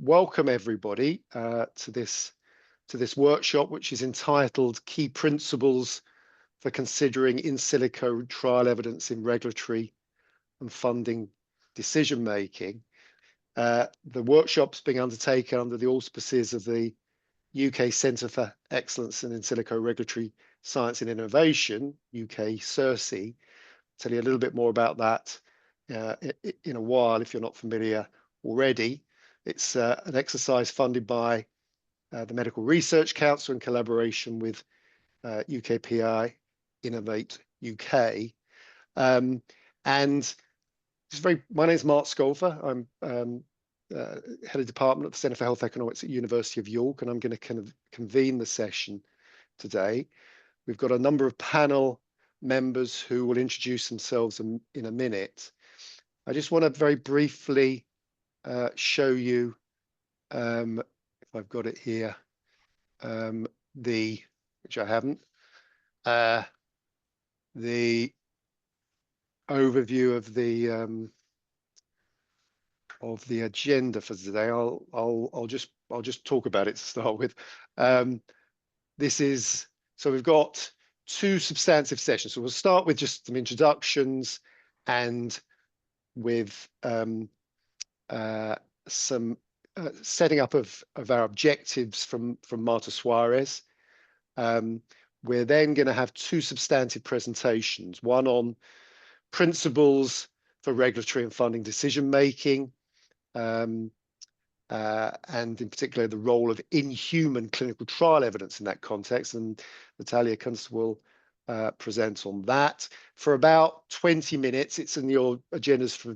welcome everybody to this workshop, which is entitled Key Principles for Considering In Silico Trial Evidence in Regulatory and Funding Decision Making. The workshop's being undertaken under the auspices of the UK Centre for Excellence in In Silico Regulatory Science and Innovation, UK CEiRSI. I'll tell you a little bit more about that in a while if you're not familiar already. It's an exercise funded by the Medical Research Council in collaboration with UKPI Innovate UK. And my name is Mark Scolfer. I'm head of department at the Centre for Health Economics at University of York, and I'm going to kind of convene the session today. We've got a number of panel members who will introduce themselves in a minute. I just want to very briefly show you, if I've got it here, which I haven't, the overview of the agenda for today. I'll just talk about it to start with. So we've got two substantive sessions. So we'll start with just some introductions and with some setting up of our objectives from Marta Suarez. We're then going to have two substantive presentations, one on principles for regulatory and funding decision making, and in particular the role of in-human clinical trial evidence in that context, and Natalia Kunst will present on that for about 20 minutes. It's in your agendas for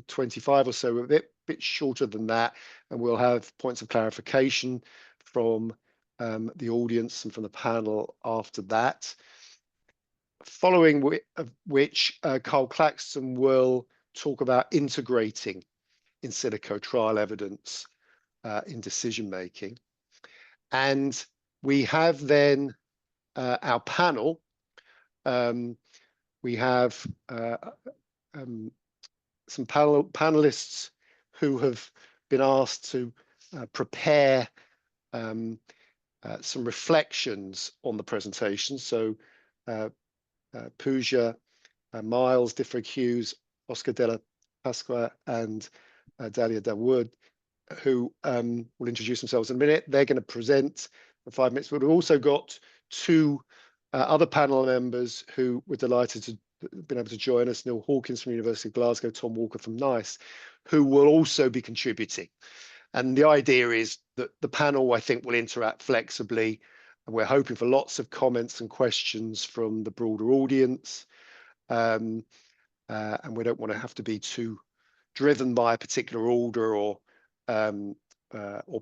25 or so, a bit shorter than that, and we'll have points of clarification from the audience and from the panel after that. Following which Carl Claxton will talk about integrating in silico trial evidence in decision making. And we have then our panel. We have some panelists who have been asked to prepare some reflections on the presentation. So Pooja, Miles, Diffrig Hughes, Oscar Della Pasqua, and Dalia Dawood, who will introduce themselves in a minute. They're going to present for 5 minutes. But we've also got two other panel members who were delighted to have been able to join us, Neil Hawkins from University of Glasgow, Tom Walker from NICE, who will also be contributing. And the idea is that the panel, I think, will interact flexibly. And we're hoping for lots of comments and questions from the broader audience. And we don't want to have to be too driven by a particular order or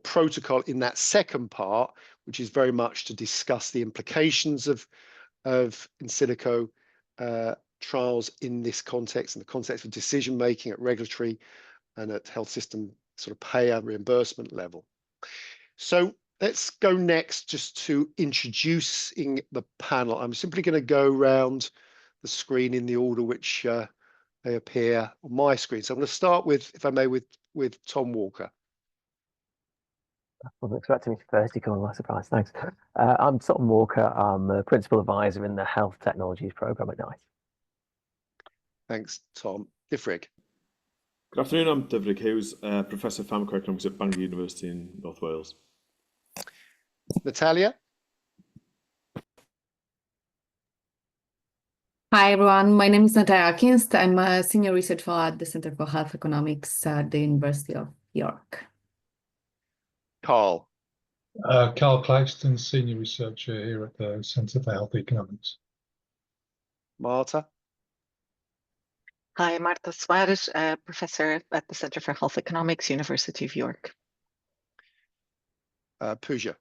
protocol in that second part, which is very much to discuss the implications of in silico trials in this context, in the context of decision making at regulatory and at health system sort of payer reimbursement level. So let's go next just to introducing the panel. I'm simply going to go around the screen in the order which they appear on my screen. So I'm going to start with, if I may, with Tom Walker. I wasn't expecting me to first, you come on my surprise, thanks. I'm Tom Walker, I'm a Principal Advisor in the Health Technologies Programme at NICE. Thanks, Tom. Diffrig. Good afternoon, I'm Diffrig Hughes, Professor of Pharmacoeconomics at Bangor University in North Wales. Natalia. Hi everyone, my name is Natalia Kinst. I'm a Senior Research Fellow at the Centre for Health Economics at the University of York. Carl. Carl Claxton, Senior Researcher here at the Centre for Health Economics. Marta. Hi, Marta Suarez, Professor at the Centre for Health Economics, University of York. Pooja.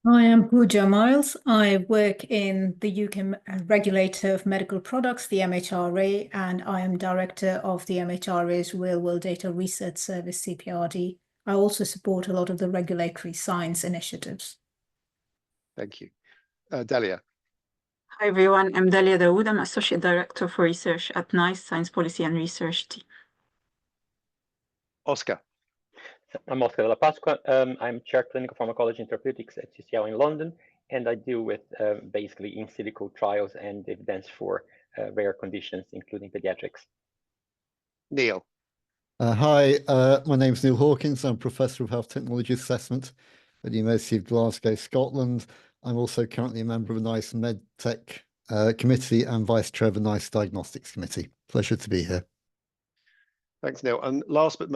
I am Pooja Miles. I work in the UK regulator of medical products, the MHRA, and I am director of the MHRA's Real World Data Research Service, CPRD. I also support a lot of the regulatory science initiatives. Thank you. Dalia. Hi everyone, I'm Dalia Dawood. I'm Associate Director for Research at NICE Science Policy and Research Team. Oscar. I'm Oscar de la Pascua. I'm Chair Clinical Pharmacology and Therapeutics at UCL in London, and I deal with basically in silico trials and evidence for rare conditions, including pediatrics. Neil. Hi, my name is Neil Hawkins. I'm Professor of Health Technology Assessment at the University of Glasgow, Scotland. I'm also currently a member of the NICE MedTech Committee and Vice Chair of the NICE Diagnostics Committee. Pleasure to be here. Thanks, Neil. And last but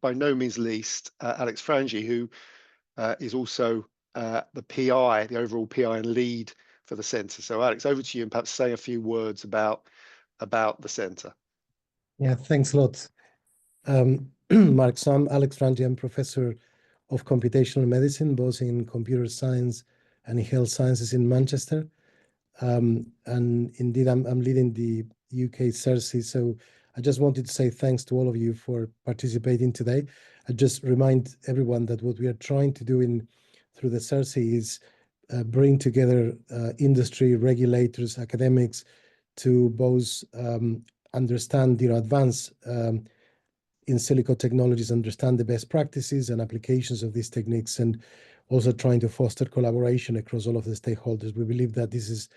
by no means least, Alex Frangi, who is also the PI, the overall PI and lead for the centre. So Alex, over to you, and perhaps say a few words about the centre. Yeah, thanks a lot, Mark. So I'm Alex Frangi. I'm Professor of Computational Medicine, both in Computer Science and Health Sciences in Manchester. And indeed, I'm leading the UK CEiRSI. So I just wanted to say thanks to all of you for participating today. I just remind everyone that what we are trying to do through the CEiRSI is bring together industry, regulators, academics to both understand, advance in silico technologies, understand the best practices and applications of these techniques, and also trying to foster collaboration across all of the stakeholders. We believe that this is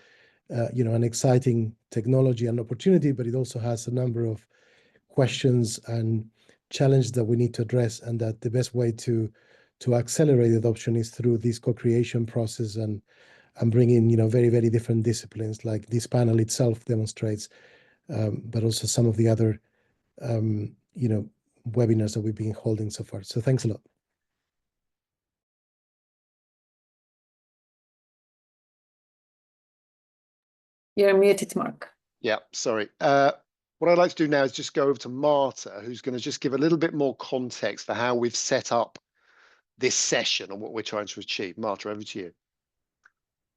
an exciting technology and opportunity, but it also has a number of questions and challenges that we need to address, and that the best way to accelerate adoption is through this co-creation process and bringing very, very different disciplines, like this panel itself demonstrates, but also some of the other webinars that we've been holding so far. So thanks a lot. You're muted, Mark. Yeah, sorry. What I'd like to do now is just go over to Marta, who's going to just give a little bit more context for how we've set up this session and what we're trying to achieve. Marta, over to you.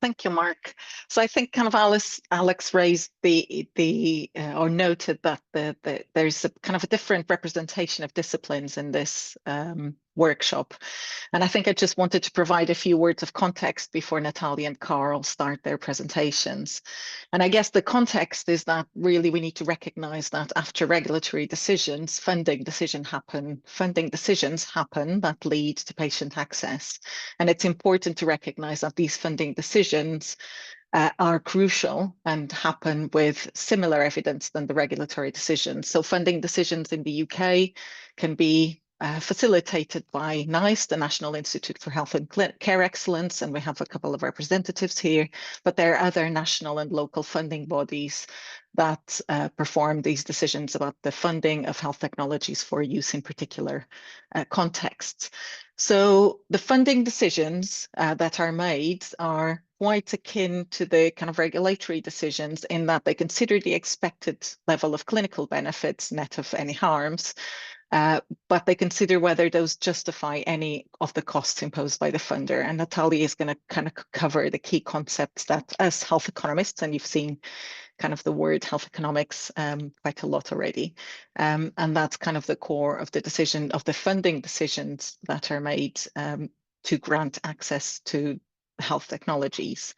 Thank you, Mark. So I think kind of Alex raised or noted that there's a kind of a different representation of disciplines in this workshop. And I think I just wanted to provide a few words of context before Natalia and Carl start their presentations. And I guess the context is that really we need to recognize that after regulatory decisions, funding decisions happen that lead to patient access. And it's important to recognize that these funding decisions are crucial and happen with similar evidence than the regulatory decisions. So funding decisions in the UK can be facilitated by NICE, the National Institute for Health and Care Excellence, and we have a couple of representatives here, but there are other national and local funding bodies that perform these decisions about the funding of health technologies for use in particular contexts. So the funding decisions that are made are quite akin to the kind of regulatory decisions in that they consider the expected level of clinical benefits net of any harms, but they consider whether those justify any of the costs imposed by the funder. And Natalia is going to kind of cover the key concepts that as health economists, and you've seen kind of the word health economics quite a lot already. And that's kind of the core of the decision of the funding decisions that are made to grant access to health technologies.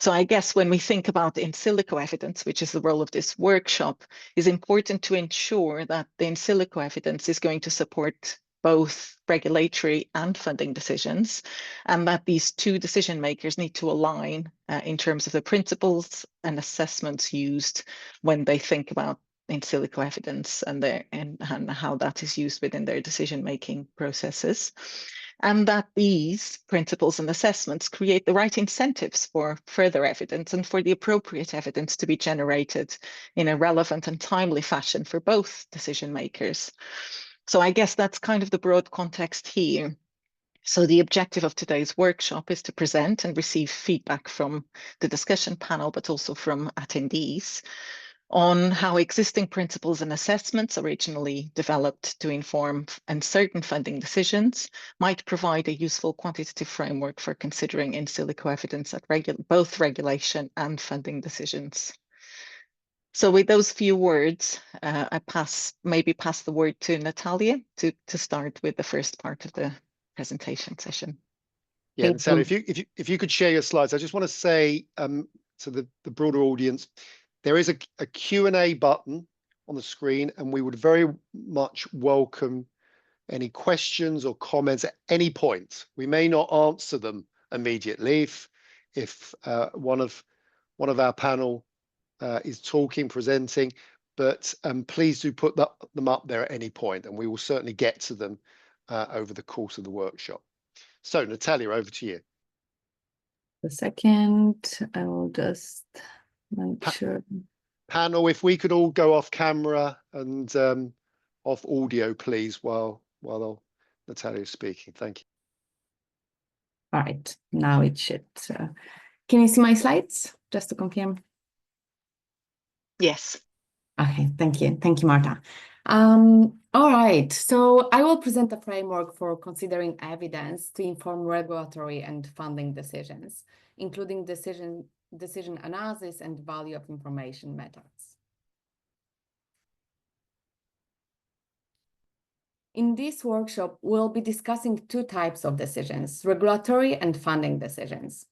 So I guess when we think about in silico evidence, which is the role of this workshop, is important to ensure that the in silico evidence is going to support both regulatory and funding decisions, and that these two decision makers need to align in terms of the principles and assessments used when they think about in silico evidence and how that is used within their decision-making processes. And that these principles and assessments create the right incentives for further evidence and for the appropriate evidence to be generated in a relevant and timely fashion for both decision makers. So I guess that's kind of the broad context here. So the objective of today's workshop is to present and receive feedback from the discussion panel, but also from attendees on how existing principles and assessments originally developed to inform uncertain funding decisions might provide a useful quantitative framework for considering in silico evidence at both regulation and funding decisions. So with those few words, I maybe pass the word to Natalia to start with the first part of the presentation session. Yeah, Natalia, if you could share your slides. I just want to say to the broader audience, there is a Q&A button on the screen, and we would very much welcome any questions or comments at any point. We may not answer them immediately if one of our panel is talking, presenting, but please do put them up there at any point, and we will certainly get to them over the course of the workshop. So, Natalia, over to you. A second, I will just make sure. Panel, if we could all go off camera and off audio, please, while Natalia is speaking. Thank you. All right, now it should. Can you see my slides, just to confirm? Yes. Okay, thank you. Thank you, Marta. All right, so I will present a framework for considering evidence to inform regulatory and funding decisions, including decision analysis and value of information methods. In this workshop, we'll be discussing two types of decisions, regulatory and funding decisions.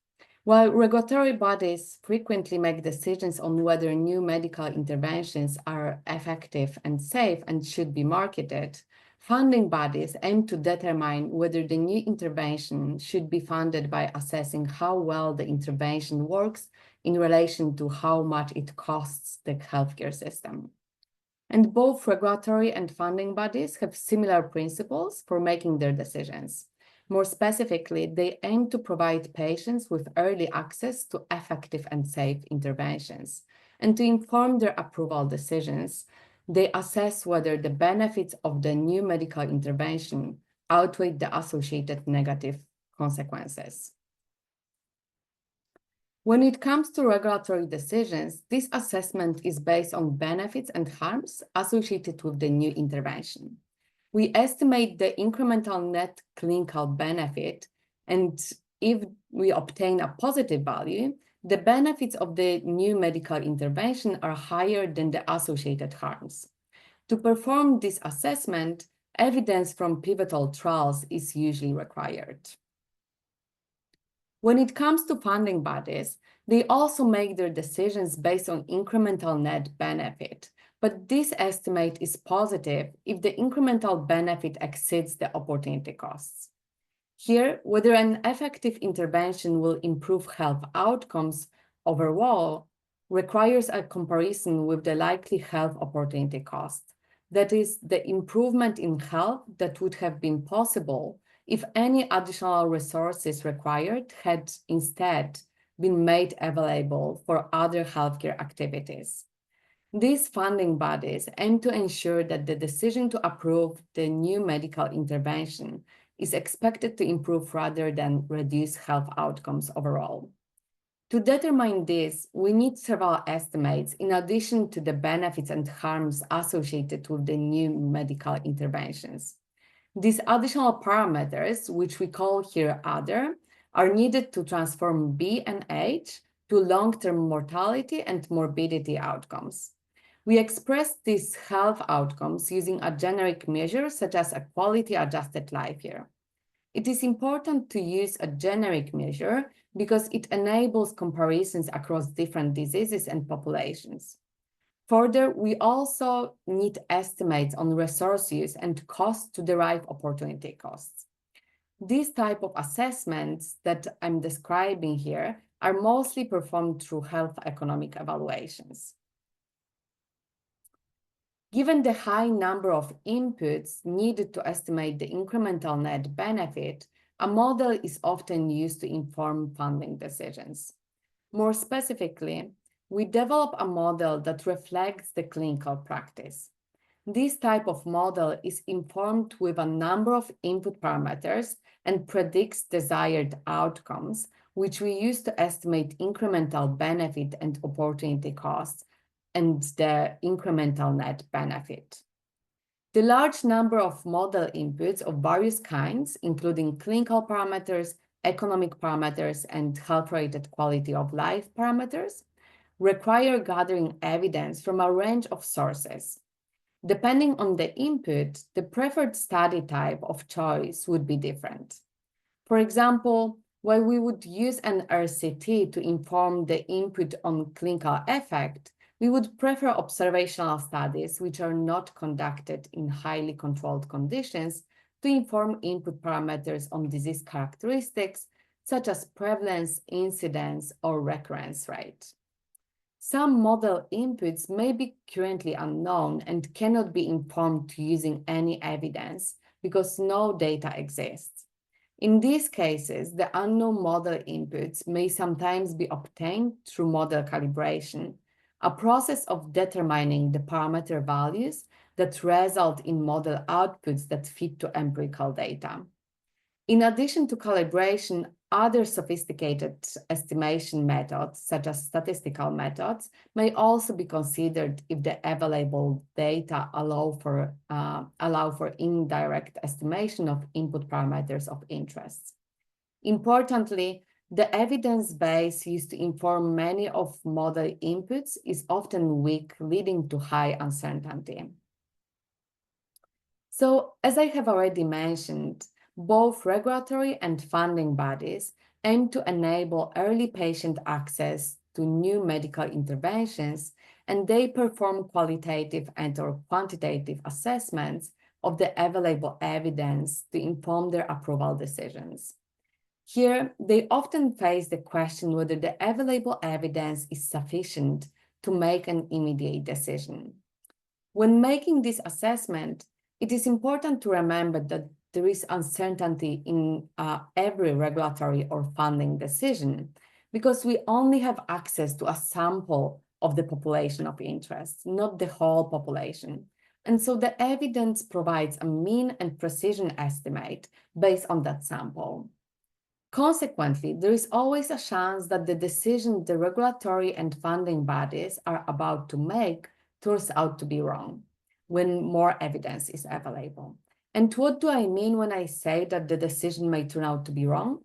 While regulatory bodies frequently make decisions on whether new medical interventions are effective and safe and should be marketed, funding bodies aim to determine whether the new intervention should be funded by assessing how well the intervention works in relation to how much it costs the healthcare system. And both regulatory and funding bodies have similar principles for making their decisions. More specifically, they aim to provide patients with early access to effective and safe interventions. And to inform their approval decisions, they assess whether the benefits of the new medical intervention outweigh the associated negative consequences. When it comes to regulatory decisions, this assessment is based on benefits and harms associated with the new intervention. We estimate the incremental net clinical benefit, and if we obtain a positive value, the benefits of the new medical intervention are higher than the associated harms. To perform this assessment, evidence from pivotal trials is usually required. When it comes to funding bodies, they also make their decisions based on incremental net benefit, but this estimate is positive if the incremental benefit exceeds the opportunity costs. Here, whether an effective intervention will improve health outcomes overall requires a comparison with the likely health opportunity cost. That is, the improvement in health that would have been possible if any additional resources required had instead been made available for other healthcare activities. These funding bodies aim to ensure that the decision to approve the new medical intervention is expected to improve rather than reduce health outcomes overall. To determine this, we need several estimates in addition to the benefits and harms associated with the new medical interventions. These additional parameters, which we call here other, are needed to transform B and H to long-term mortality and morbidity outcomes. We express these health outcomes using a generic measure such as a quality-adjusted life year. It is important to use a generic measure because it enables comparisons across different diseases and populations. Further, we also need estimates on resource use and cost to derive opportunity costs. These type of assessments that I'm describing here are mostly performed through health economic evaluations. Given the high number of inputs needed to estimate the incremental net benefit, a model is often used to inform funding decisions. More specifically, we develop a model that reflects the clinical practice. This type of model is informed with a number of input parameters and predicts desired outcomes, which we use to estimate incremental benefit and opportunity costs and the incremental net benefit. The large number of model inputs of various kinds, including clinical parameters, economic parameters, and health-related quality of life parameters, require gathering evidence from a range of sources. Depending on the input, the preferred study type of choice would be different. For example, while we would use an RCT to inform the input on clinical effect, we would prefer observational studies which are not conducted in highly controlled conditions, to inform input parameters on disease characteristics, such as prevalence, incidence, or recurrence rate. Some model inputs may be currently unknown and cannot be informed using any evidence because no data exists. In these cases, the unknown model inputs may sometimes be obtained through model calibration, a process of determining the parameter values that result in model outputs that fit to empirical data. In addition to calibration, other sophisticated estimation methods, such as statistical methods, may also be considered if the available data allow for indirect estimation of input parameters of interest. Importantly, the evidence base used to inform many of model inputs is often weak, leading to high uncertainty. So, as I have already mentioned, both regulatory and funding bodies aim to enable early patient access to new medical interventions, and they perform qualitative and/or quantitative assessments of the available evidence to inform their approval decisions. Here, they often face the question whether the available evidence is sufficient to make an immediate decision. When making this assessment, it is important to remember that there is uncertainty in every regulatory or funding decision because we only have access to a sample of the population of interest, not the whole population. And so the evidence provides a mean and precision estimate based on that sample. Consequently, there is always a chance that the decision the regulatory and funding bodies are about to make turns out to be wrong when more evidence is available. And what do I mean when I say that the decision may turn out to be wrong?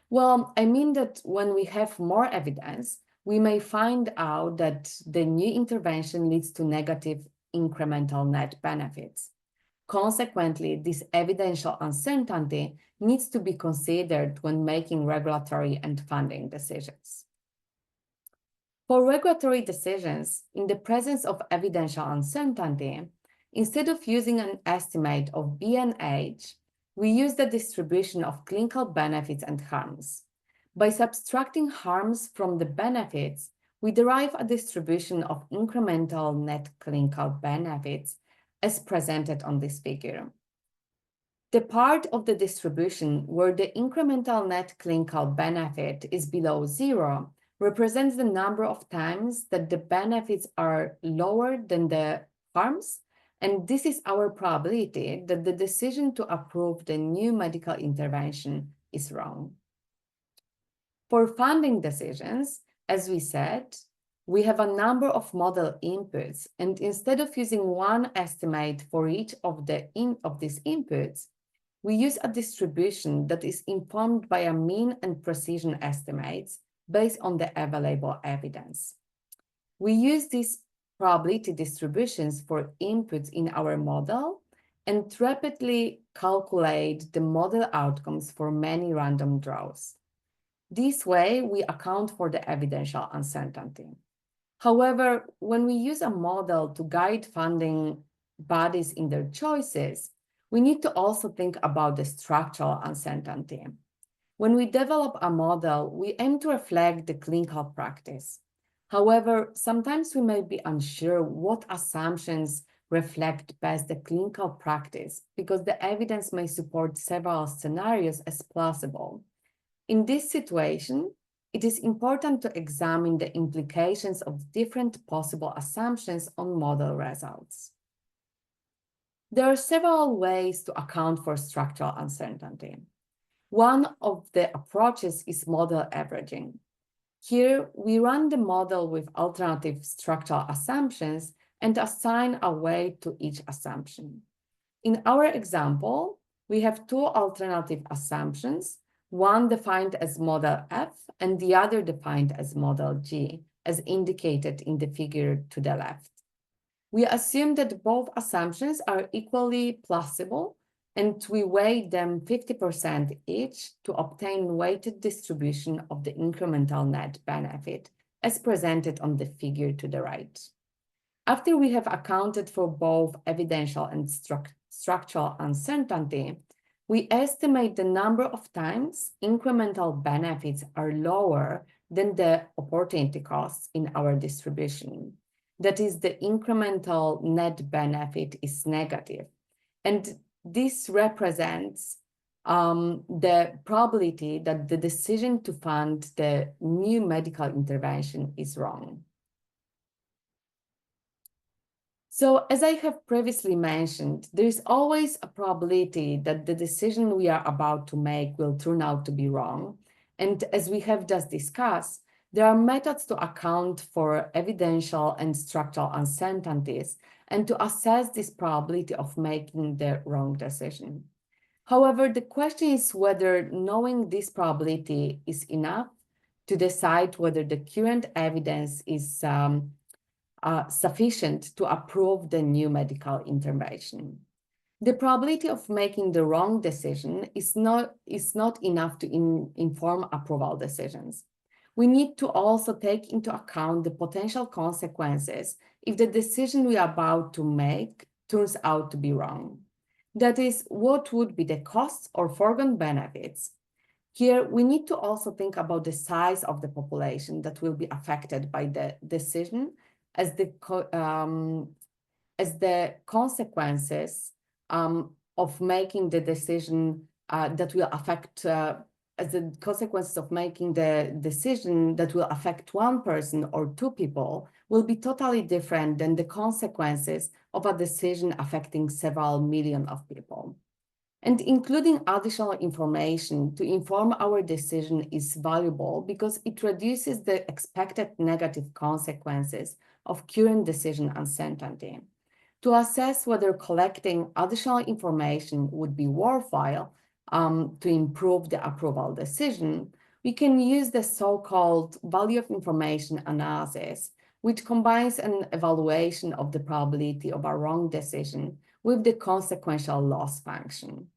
Well, I mean that when we have more evidence, we may find out that the new intervention leads to negative incremental net benefits. Consequently, this evidential uncertainty needs to be considered when making regulatory and funding decisions. For regulatory decisions, in the presence of evidential uncertainty, instead of using an estimate of B and H, we use the distribution of clinical benefits and harms. By subtracting harms from the benefits, we derive a distribution of incremental net clinical benefits as presented on this figure. The part of the distribution where the incremental net clinical benefit is below zero represents the number of times that the benefits are lower than the harms, and this is our probability that the decision to approve the new medical intervention is wrong. For funding decisions, as we said, we have a number of model inputs, and instead of using one estimate for each of these inputs, we use a distribution that is informed by a mean and precision estimates based on the available evidence. We use these probability distributions for inputs in our model and rapidly calculate the model outcomes for many random draws. This way, we account for the evidential uncertainty. However, when we use a model to guide funding bodies in their choices, we need to also think about the structural uncertainty. When we develop a model, we aim to reflect the clinical practice. However, sometimes we may be unsure what assumptions reflect best the clinical practice because the evidence may support several scenarios as plausible. In this situation, it is important to examine the implications of different possible assumptions on model results. There are several ways to account for structural uncertainty. One of the approaches is model averaging. Here, we run the model with alternative structural assumptions and assign a weight to each assumption. In our example, we have two alternative assumptions, one defined as model F and the other defined as model G, as indicated in the figure to the left. We assume that both assumptions are equally plausible, and we weigh them 50% each to obtain weighted distribution of the incremental net benefit, as presented on the figure to the right. After we have accounted for both evidential and structural uncertainty, we estimate the number of times incremental benefits are lower than the opportunity costs in our distribution. That is, the incremental net benefit is negative. And this represents the probability that the decision to fund the new medical intervention is wrong. So as I have previously mentioned, there is always a probability that the decision we are about to make will turn out to be wrong. And as we have just discussed, there are methods to account for evidential and structural uncertainties and to assess this probability of making the wrong decision. However, the question is whether knowing this probability is enough to decide whether the current evidence is sufficient to approve the new medical intervention. The probability of making the wrong decision is not enough to inform approval decisions. We need to also take into account the potential consequences if the decision we are about to make turns out to be wrong. That is, what would be the costs or foregone benefits? Here, we need to also think about the size of the population that will be affected by the decision, as the consequences of making the decision that will affect as the consequences of making the decision that will affect one person or two people will be totally different than the consequences of a decision affecting several million of people. And including additional information to inform our decision is valuable because it reduces the expected negative consequences of current decision uncertainty. To assess whether collecting additional information would be worthwhile to improve the approval decision, we can use the so-called value of information analysis, which combines an evaluation of the probability of a wrong decision with the consequential loss function.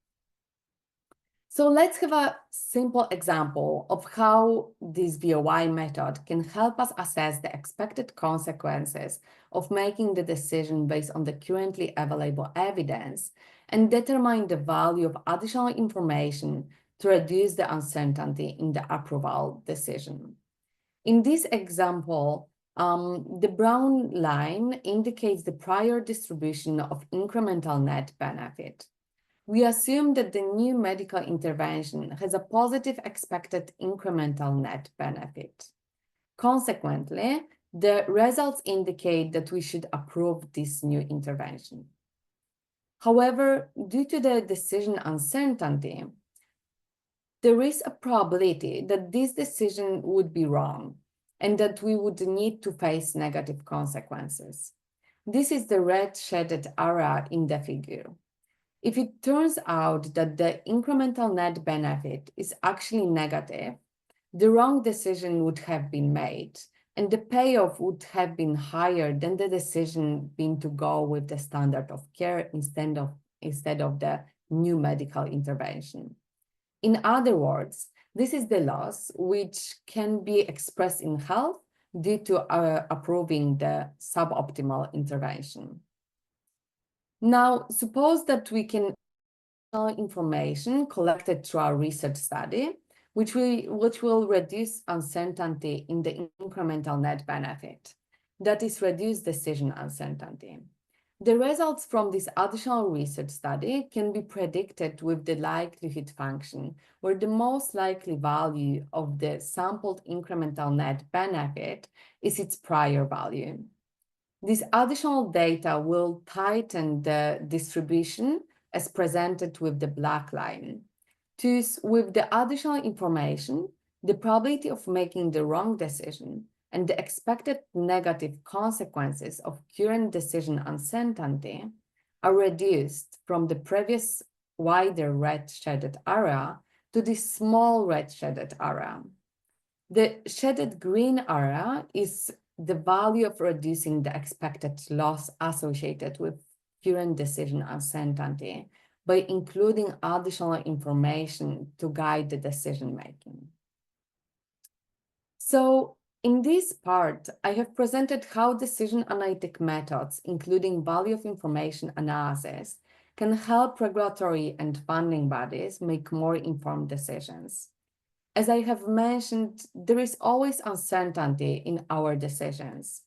So let's have a simple example of how this VOI method can help us assess the expected consequences of making the decision based on the currently available evidence and determine the value of additional information to reduce the uncertainty in the approval decision. In this example, the brown line indicates the prior distribution of incremental net benefit. We assume that the new medical intervention has a positive expected incremental net benefit. Consequently, the results indicate that we should approve this new intervention. However, due to the decision uncertainty, there is a probability that this decision would be wrong and that we would need to face negative consequences. This is the red shaded area in the figure. If it turns out that the incremental net benefit is actually negative, the wrong decision would have been made, and the payoff would have been higher than the decision being to go with the standard of care instead of the new medical intervention. In other words, this is the loss which can be expressed in health due to approving the suboptimal intervention. Now, suppose that we can information collected through our research study, which will reduce uncertainty in the incremental net benefit. That is, reduce decision uncertainty. The results from this additional research study can be predicted with the likelihood function, where the most likely value of the sampled incremental net benefit is its prior value. This additional data will tighten the distribution as presented with the black line. Thus, with the additional information, the probability of making the wrong decision and the expected negative consequences of current decision uncertainty are reduced from the previous wider red shaded area to this small red shaded area. The shaded green area is the value of reducing the expected loss associated with current decision uncertainty by including additional information to guide the decision making. So in this part, I have presented how decision analytic methods, including value of information analysis, can help regulatory and funding bodies make more informed decisions. As I have mentioned, there is always uncertainty in our decisions.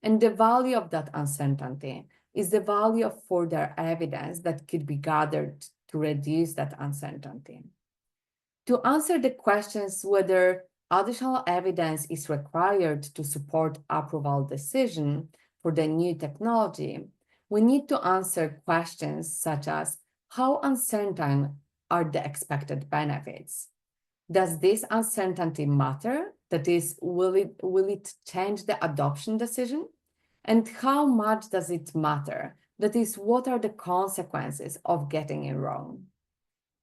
And the value of that uncertainty is the value of further evidence that could be gathered to reduce that uncertainty. To answer the questions whether additional evidence is required to support approval decision for the new technology, we need to answer questions such as how uncertain are the expected benefits? Does this uncertainty matter? That is, will it change the adoption decision? And how much does it matter? That is, what are the consequences of getting it wrong?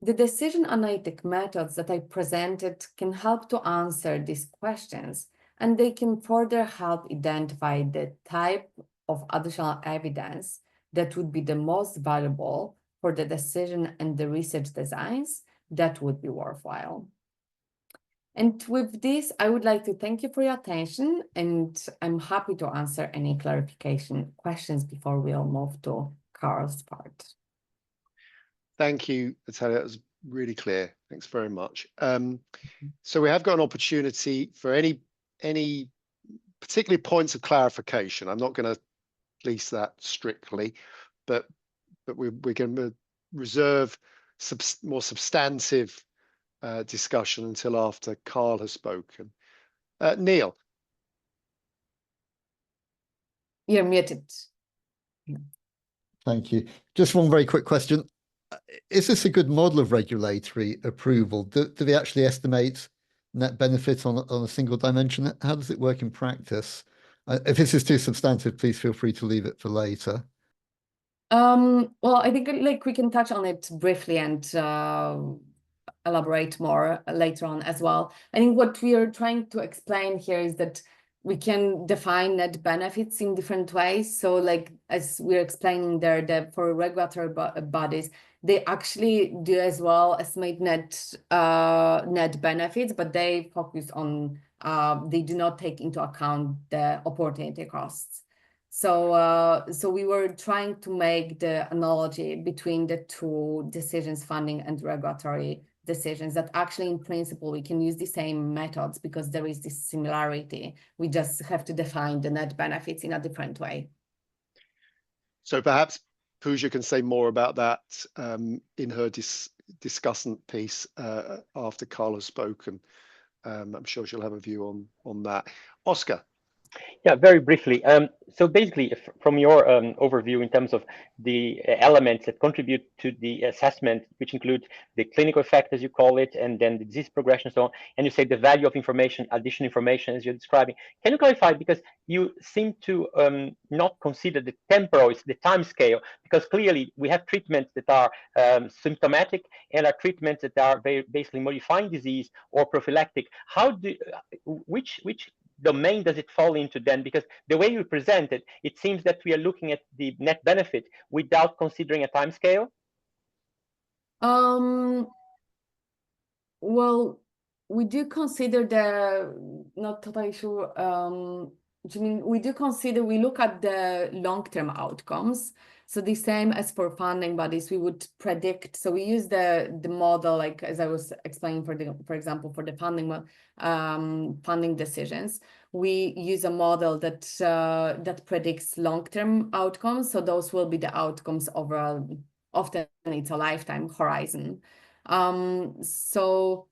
The decision analytic methods that I presented can help to answer these questions, and they can further help identify the type of additional evidence that would be the most valuable for the decision and the research designs that would be worthwhile. And with this, I would like to thank you for your attention, and I'm happy to answer any clarification questions before we'll move to Carl's part. Thank you, Natalia. That was really clear. Thanks very much. So we have got an opportunity for any particularly points of clarification. I'm not going to police that strictly, but we're going to reserve more substantive discussion until after Carl has spoken. Neil. You're muted. Thank you. Just one very quick question. Is this a good model of regulatory approval? Do they actually estimate net benefit on a single dimension? How does it work in practice? If this is too substantive, please feel free to leave it for later. Well, I think we can touch on it briefly and elaborate more later on as well. I think what we are trying to explain here is that we can define net benefits in different ways. So as we're explaining there, that for regulatory bodies, they actually do as well estimate net benefits, but they focus on, they do not take into account the opportunity costs. So we were trying to make the analogy between the two decisions, funding and regulatory decisions, that actually in principle we can use the same methods because there is this similarity. We just have to define the net benefits in a different way. So perhaps Pooja can say more about that in her discussant piece after Carl has spoken. I'm sure she'll have a view on that. Oscar. Yeah, very briefly. So basically, from your overview in terms of the elements that contribute to the assessment, which include the clinical effect, as you call it, and then the disease progression and so on, and you say the value of information, additional information, as you're describing. Can you clarify, because you seem to not consider the temporal, the time scale, because clearly we have treatments that are symptomatic and are treatments that are basically modifying disease or prophylactic. How do, which domain does it fall into then? Because the way you present it, it seems that we are looking at the net benefit without considering a time scale. Well, we do consider not totally sure. I mean, we do consider, we look at the long-term outcomes. So the same as for funding bodies, we would predict. So we use the model, like as I was explaining for example, for the funding decisions, we use a model that predicts long-term outcomes. So those will be the outcomes overall. Often it's a lifetime horizon. So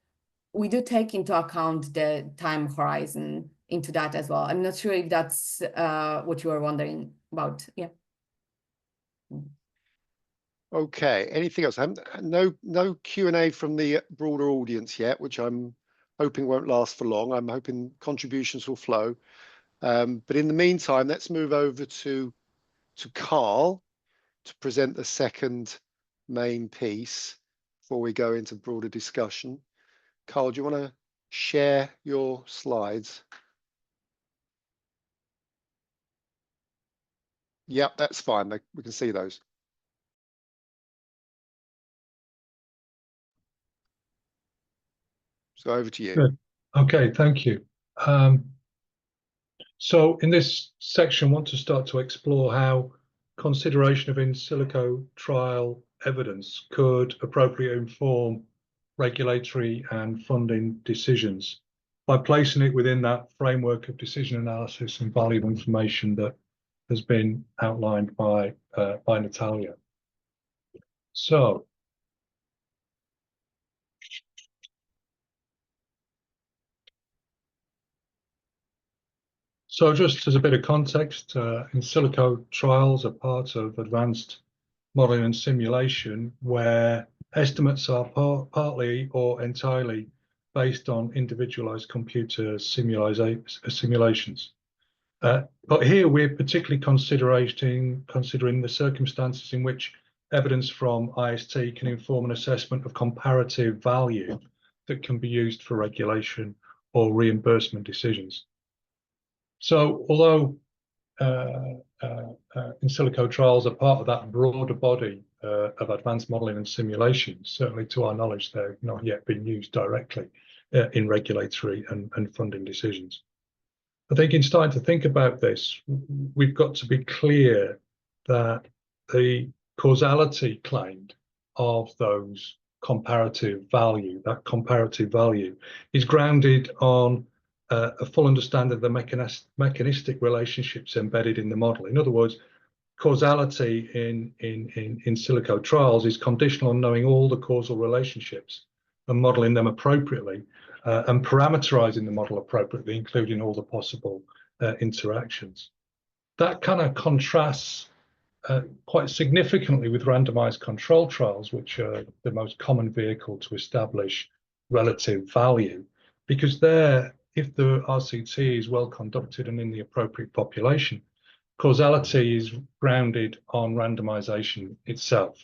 we do take into account the time horizon into that as well. I'm not sure if that's what you were wondering about. Yeah. Okay, anything else? No Q&A from the broader audience yet, which I'm hoping won't last for long. I'm hoping contributions will flow. But in the meantime, let's move over to Carl to present the second main piece before we go into broader discussion. Carl, do you want to share your slides? Yep, that's fine. We can see those. So over to you. Good. Okay, thank you. So in this section, I want to start to explore how consideration of in silico trial evidence could appropriately inform regulatory and funding decisions by placing it within that framework of decision analysis and valuable information that has been outlined by Natalia. So, just as a bit of context, in silico trials are part of advanced modeling and simulation, where estimates are partly or entirely based on individualized computer simulations. But here we're particularly considering the circumstances in which evidence from IST can inform an assessment of comparative value that can be used for regulation or reimbursement decisions. So although in silico trials are part of that broader body of advanced modeling and simulation, certainly to our knowledge, they've not yet been used directly in regulatory and funding decisions. I think in starting to think about this, we've got to be clear that the causality claimed of those comparative value is grounded on a full understanding of the mechanistic relationships embedded in the model. In other words, causality in silico trials is conditional on knowing all the causal relationships and modeling them appropriately, and parameterizing the model appropriately, including all the possible interactions. That kind of contrasts quite significantly with randomized control trials, which are the most common vehicle to establish relative value, because there, if the RCT is well conducted and in the appropriate population, causality is grounded on randomization itself.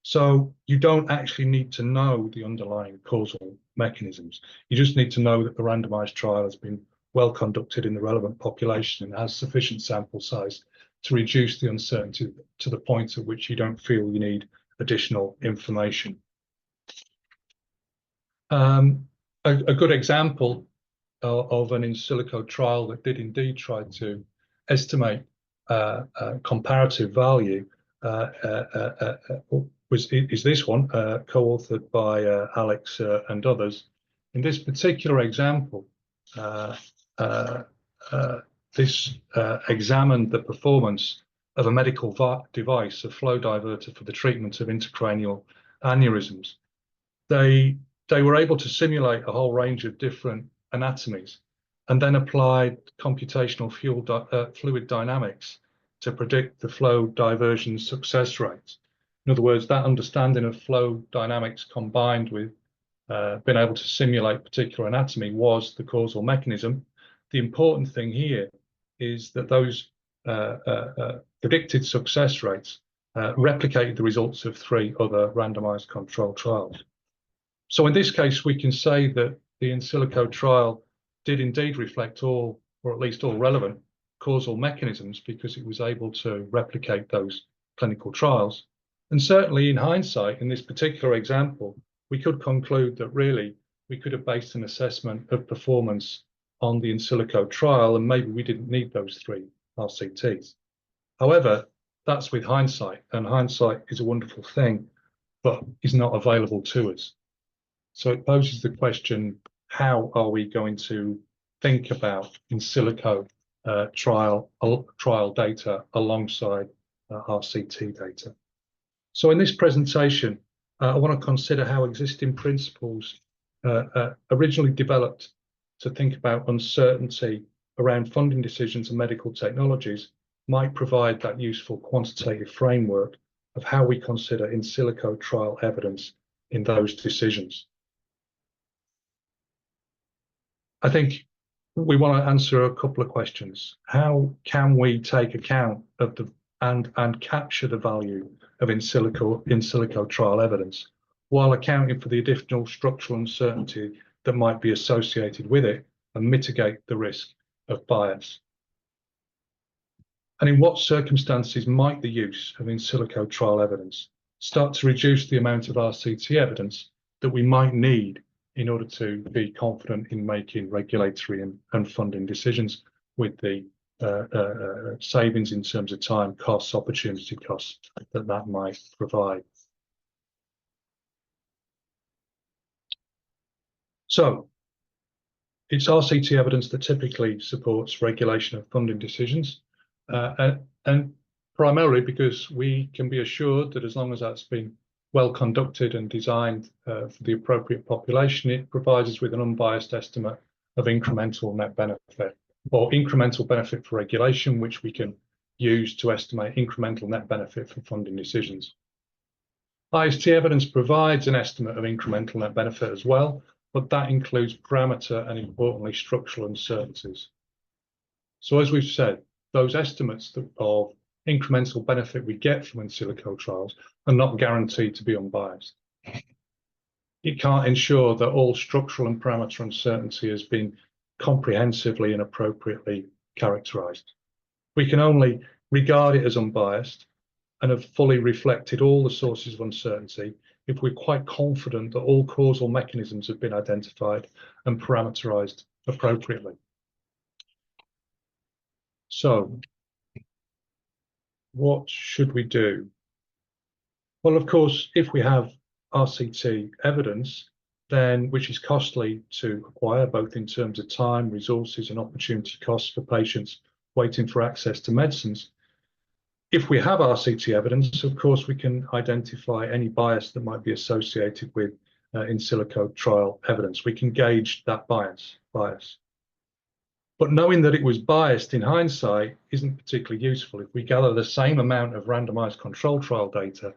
So you don't actually need to know the underlying causal mechanisms. You just need to know that the randomized trial has been well conducted in the relevant population and has sufficient sample size to reduce the uncertainty to the point at which you don't feel you need additional information. A good example of an in silico trial that did indeed try to estimate comparative value is this one, co-authored by Alex and others. In this particular example, this examined the performance of a medical device, a flow diverter for the treatment of intracranial aneurysms. They were able to simulate a whole range of different anatomies and then applied computational fluid dynamics to predict the flow diversion success rate. In other words, that understanding of flow dynamics combined with being able to simulate particular anatomy was the causal mechanism. The important thing here is that those predicted success rates replicated the results of 3 other randomized controlled trials. So in this case, we can say that the in silico trial did indeed reflect all, or at least all relevant causal mechanisms, because it was able to replicate those clinical trials. And certainly in hindsight, in this particular example, we could conclude that really we could have based an assessment of performance on the in silico trial, and maybe we didn't need those 3 RCTs. However, that's with hindsight, and hindsight is a wonderful thing, but is not available to us. So it poses the question, how are we going to think about in silico trial data alongside RCT data? So in this presentation, I want to consider how existing principles originally developed to think about uncertainty around funding decisions and medical technologies might provide that useful quantitative framework of how we consider in silico trial evidence in those decisions. I think we want to answer a couple of questions. How can we take account of the and capture the value of in silico trial evidence while accounting for the additional structural uncertainty that might be associated with it and mitigate the risk of bias? And in what circumstances might the use of in silico trial evidence start to reduce the amount of RCT evidence that we might need in order to be confident in making regulatory and funding decisions with the savings in terms of time costs, opportunity costs that might provide. So it's RCT evidence that typically supports regulation of funding decisions, and primarily because we can be assured that as long as that's been well conducted and designed for the appropriate population, it provides us with an unbiased estimate of incremental net benefit, or incremental benefit for regulation, which we can use to estimate incremental net benefit for funding decisions. IST evidence provides an estimate of incremental net benefit as well, but that includes parameter and, importantly, structural uncertainties. So as we've said, those estimates of incremental benefit we get from in-silico trials are not guaranteed to be unbiased. It can't ensure that all structural and parameter uncertainty has been comprehensively and appropriately characterized. We can only regard it as unbiased and have fully reflected all the sources of uncertainty if we're quite confident that all causal mechanisms have been identified and parameterized appropriately. So, what should we do? Well, of course, if we have RCT evidence, then which is costly to acquire, both in terms of time, resources, and opportunity costs for patients waiting for access to medicines. If we have RCT evidence, of course, we can identify any bias that might be associated with in-silico trial evidence. We can gauge that bias. But knowing that it was biased in hindsight isn't particularly useful. If we gather the same amount of randomized control trial data,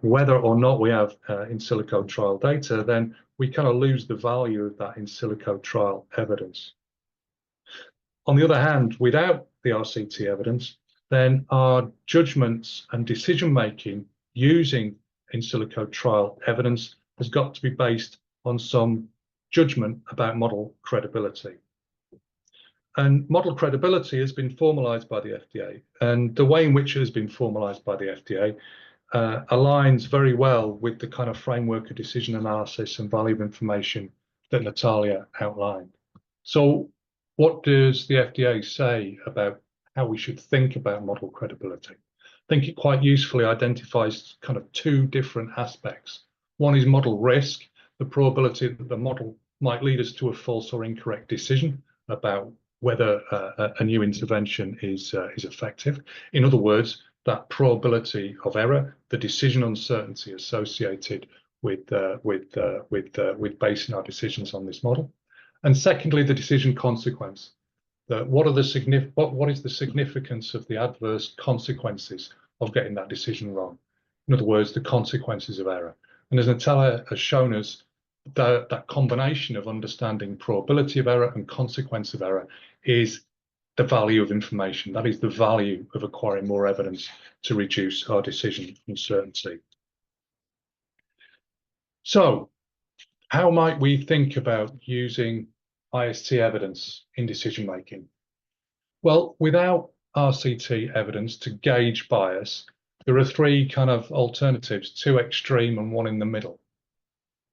whether or not we have in-silico trial data, then we kind of lose the value of that in-silico trial evidence. On the other hand, without the RCT evidence, then our judgments and decision-making using in-silico trial evidence has got to be based on some judgment about model credibility. And model credibility has been formalized by the FDA, and the way in which it has been formalized by the FDA aligns very well with the kind of framework of decision analysis and value of information that Natalia outlined. So what does the FDA say about how we should think about model credibility? I think it quite usefully identifies kind of two different aspects. One is model risk, the probability that the model might lead us to a false or incorrect decision about whether a new intervention is effective. In other words, that probability of error, the decision uncertainty associated with basing our decisions on this model. And secondly, the decision consequence. What is the significance of the adverse consequences of getting that decision wrong? In other words, the consequences of error. And as Natalia has shown us, that combination of understanding probability of error and consequence of error is the value of information. That is the value of acquiring more evidence to reduce our decision uncertainty. So, how might we think about using IST evidence in decision making? Well, without RCT evidence to gauge bias, there are three kind of alternatives, two extreme and one in the middle.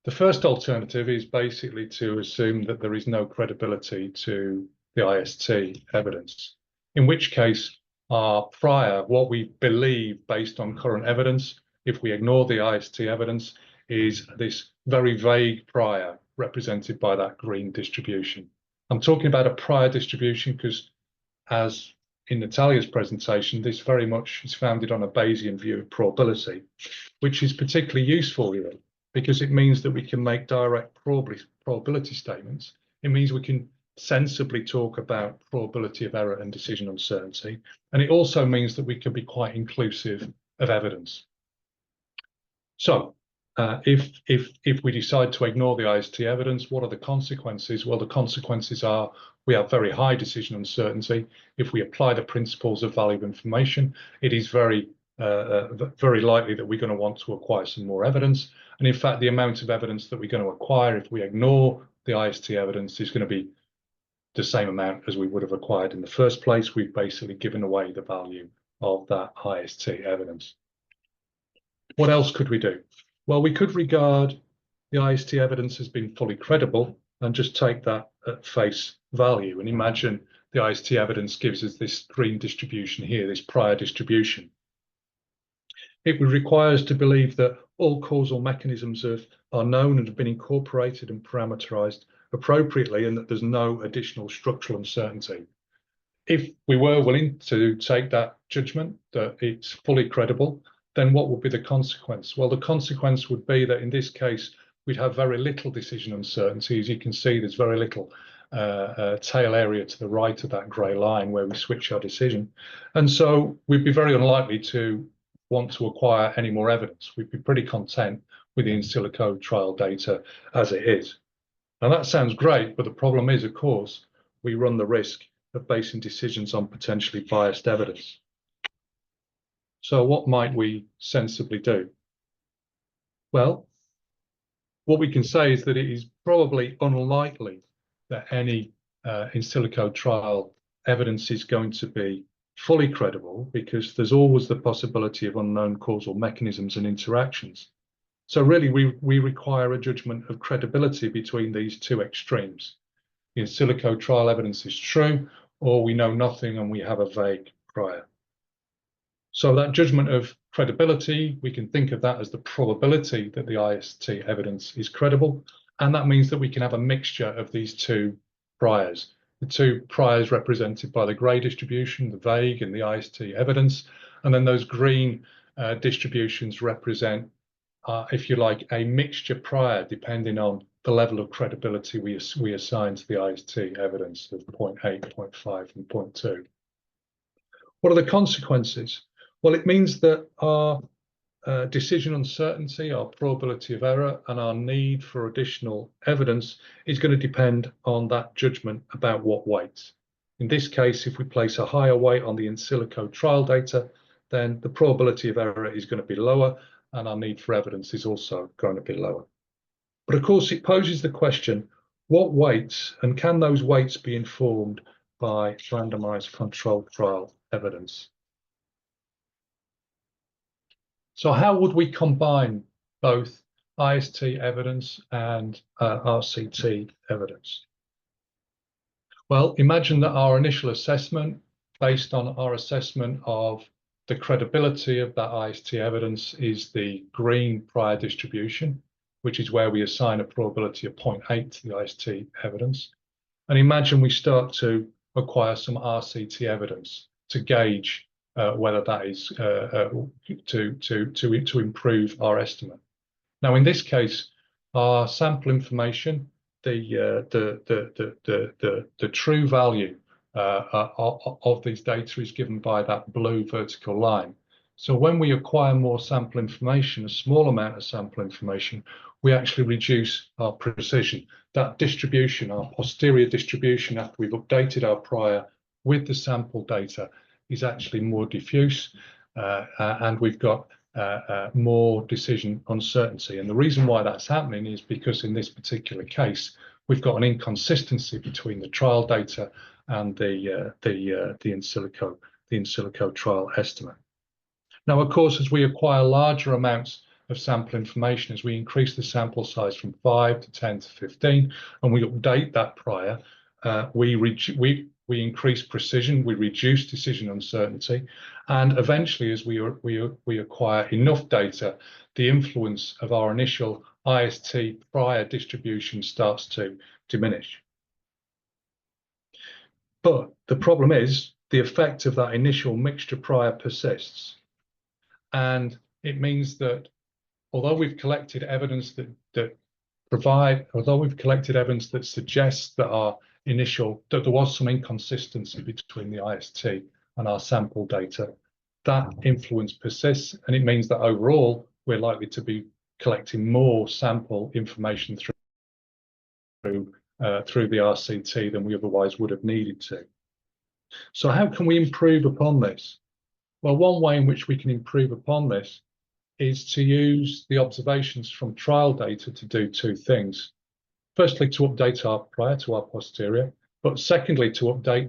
The first alternative is basically to assume that there is no credibility to the IST evidence, in which case our prior, what we believe based on current evidence, if we ignore the IST evidence, is this very vague prior represented by that green distribution. I'm talking about a prior distribution because, as in Natalia's presentation, this very much is founded on a Bayesian view of probability, which is particularly useful here because it means that we can make direct probability statements. It means we can sensibly talk about probability of error and decision uncertainty. And it also means that we can be quite inclusive of evidence. So if we decide to ignore the IST evidence, what are the consequences? Well, the consequences are we have very high decision uncertainty. If we apply the principles of value of information, it is very likely that we're going to want to acquire some more evidence. And in fact, the amount of evidence that we're going to acquire if we ignore the IST evidence is going to be the same amount as we would have acquired in the first place. We've basically given away the value of that IST evidence. What else could we do? Well, we could regard the IST evidence as being fully credible and just take that at face value and imagine the IST evidence gives us this green distribution here, this prior distribution. It would require us to believe that all causal mechanisms are known and have been incorporated and parameterized appropriately, and that there's no additional structural uncertainty. If we were willing to take that judgment that it's fully credible, then what would be the consequence? Well, the consequence would be that in this case, we'd have very little decision uncertainty. As you can see, there's very little tail area to the right of that grey line where we switch our decision. And so we'd be very unlikely to want to acquire any more evidence. We'd be pretty content with the In-Silico trial data as it is. Now that sounds great, but the problem is, of course, we run the risk of basing decisions on potentially biased evidence. So what might we sensibly do? Well, what we can say is that it is probably unlikely that any In-Silico trial evidence is going to be fully credible, because there's always the possibility of unknown causal mechanisms and interactions. So really, we require a judgment of credibility between these two extremes. The In-Silico trial evidence is true, or we know nothing and we have a vague prior. So that judgment of credibility, we can think of that as the probability that the IST evidence is credible. And that means that we can have a mixture of these two priors. The two priors represented by the grey distribution, the vague, and the IST evidence. And then those green distributions represent, if you like, a mixture prior, depending on the level of credibility we assign to the IST evidence of 0.8, 0.5, and 0.2. What are the consequences? Well, it means that our decision uncertainty, our probability of error, and our need for additional evidence is going to depend on that judgment about what weights. In this case, if we place a higher weight on the In-Silico trial data, then the probability of error is going to be lower, and our need for evidence is also going to be lower. But of course, it poses the question, what weights, and can those weights be informed by randomized controlled trial evidence? So how would we combine both IST evidence and RCT evidence? Well, imagine that our initial assessment, based on our assessment of the credibility of that IST evidence, is the green prior distribution, which is where we assign a probability of 0.8 to the IST evidence. And imagine we start to acquire some RCT evidence to gauge whether that is to improve our estimate. Now, in this case, our sample information, the true value of these data is given by that blue vertical line. So when we acquire more sample information, a small amount of sample information, we actually reduce our precision. That distribution, our posterior distribution, after we've updated our prior with the sample data, is actually more diffuse, and we've got more decision uncertainty. And the reason why that's happening is because in this particular case, we've got an inconsistency between the trial data and the In-Silico trial estimate. Now, of course, as we acquire larger amounts of sample information, as we increase the sample size from 5 to 10 to 15, and we update that prior, we increase precision, we reduce decision uncertainty, and eventually, as we acquire enough data, the influence of our initial IST prior distribution starts to diminish. But the problem is the effect of that initial mixture prior persists, and it means that although we've collected evidence that suggests that there was some inconsistency between the IST and our sample data, that influence persists, and it means that overall we're likely to be collecting more sample information through the RCT than we otherwise would have needed to. So how can we improve upon this? Well, one way in which we can improve upon this is to use the observations from trial data to do two things. Firstly, to update our prior to our posterior, but secondly, to update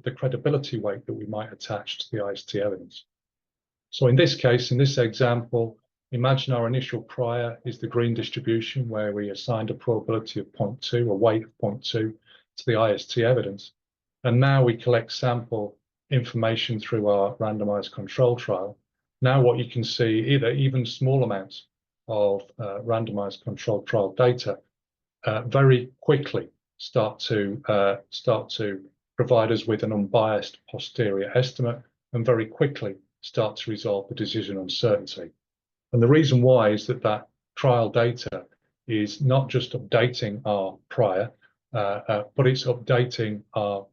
the credibility weight that we might attach to the IST evidence. So in this case, in this example, imagine our initial prior is the green distribution where we assigned a probability of 0.2, a weight of 0.2 to the IST evidence. And now we collect sample information through our randomized control trial. Now what you can see, even small amounts of randomized control trial data very quickly start to provide us with an unbiased posterior estimate, and very quickly start to resolve the decision uncertainty. And the reason why is that trial data is not just updating our prior, but it's updating our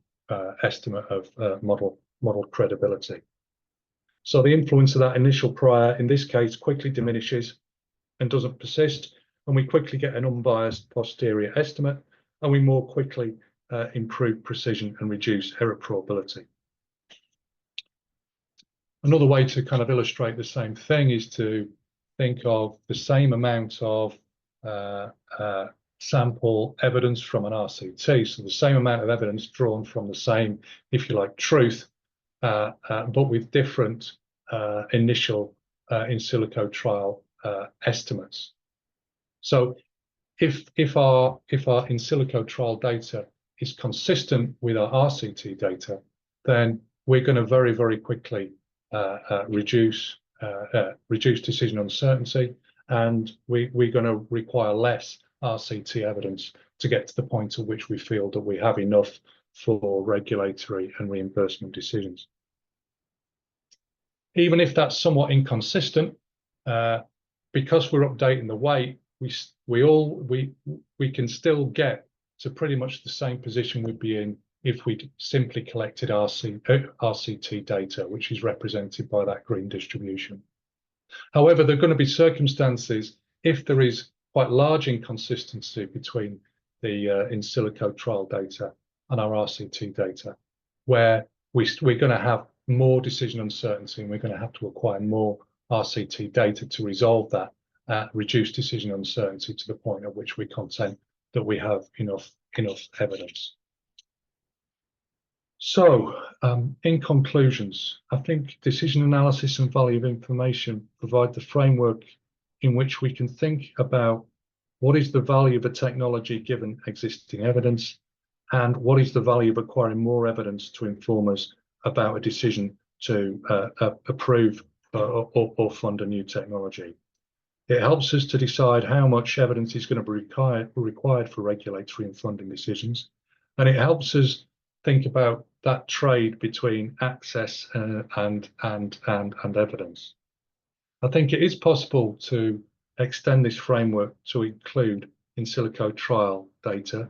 estimate of model credibility. So the influence of that initial prior, in this case, quickly diminishes and doesn't persist, and we quickly get an unbiased posterior estimate, and we more quickly improve precision and reduce error probability. Another way to kind of illustrate the same thing is to think of the same amount of sample evidence from an RCT, so the same amount of evidence drawn from the same, if you like, truth, but with different initial in silico trial estimates. So if our in silico trial data is consistent with our RCT data, then we're going to very, very quickly reduce decision uncertainty, and we're going to require less RCT evidence to get to the point at which we feel that we have enough for regulatory and reimbursement decisions. Even if that's somewhat inconsistent, because we're updating the weight, we can still get to pretty much the same position we'd be in if we simply collected RCT data, which is represented by that green distribution. However, there are going to be circumstances if there is quite large inconsistency between the in silico trial data and our RCT data, where we're going to have more decision uncertainty, and we're going to have to acquire more RCT data to resolve that, reduce decision uncertainty to the point at which we're content that we have enough evidence. So, in conclusions, I think decision analysis and value of information provide the framework in which we can think about what is the value of a technology given existing evidence, and what is the value of acquiring more evidence to inform us about a decision to approve or fund a new technology. It helps us to decide how much evidence is going to be required for regulatory and funding decisions, and it helps us think about that trade between access and evidence. I think it is possible to extend this framework to include in silico trial data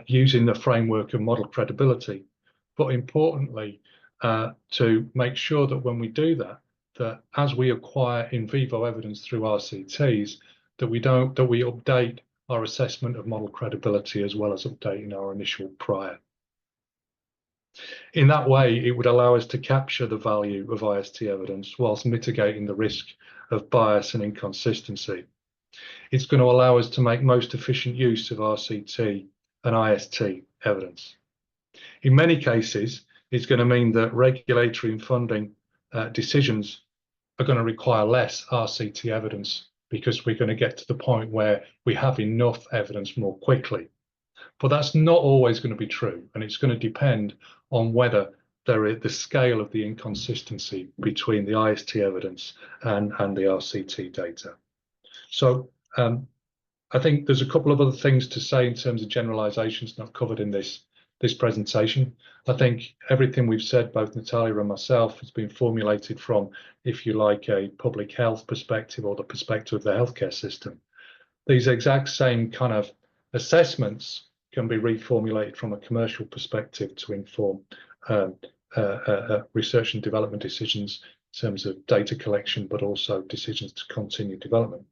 using the framework of model credibility, but importantly, to make sure that when we do that, that as we acquire in vivo evidence through RCTs, that we update our assessment of model credibility as well as updating our initial prior. In that way, it would allow us to capture the value of IST evidence whilst mitigating the risk of bias and inconsistency. It's going to allow us to make most efficient use of RCT and IST evidence. In many cases, it's going to mean that regulatory and funding decisions are going to require less RCT evidence, because we're going to get to the point where we have enough evidence more quickly. But that's not always going to be true, and it's going to depend on whether the scale of the inconsistency between the IST evidence and the RCT data. So I think there's a couple of other things to say in terms of generalizations not covered in this presentation. I think everything we've said, both Natalia and myself, has been formulated from, if you like, a public health perspective or the perspective of the healthcare system. These exact same kind of assessments can be reformulated from a commercial perspective to inform research and development decisions in terms of data collection, but also decisions to continue development.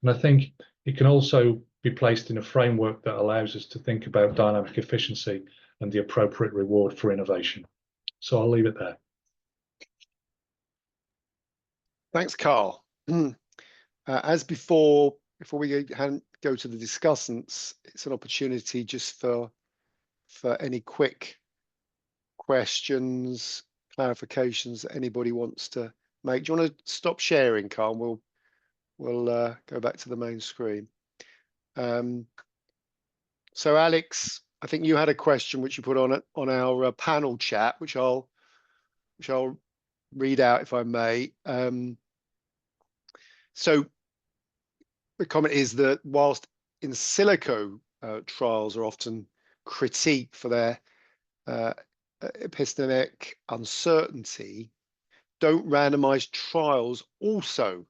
And I think it can also be placed in a framework that allows us to think about dynamic efficiency and the appropriate reward for innovation. So I'll leave it there. Thanks, Carl. As before we go to the discussants, it's an opportunity just for any quick questions, clarifications that anybody wants to make. Do you want to stop sharing, Carl? We'll go back to the main screen. So Alex, I think you had a question which you put on our panel chat, which I'll read out if I may. So the comment is that whilst in-silico trials are often critiqued for their epistemic uncertainty, don't randomized trials also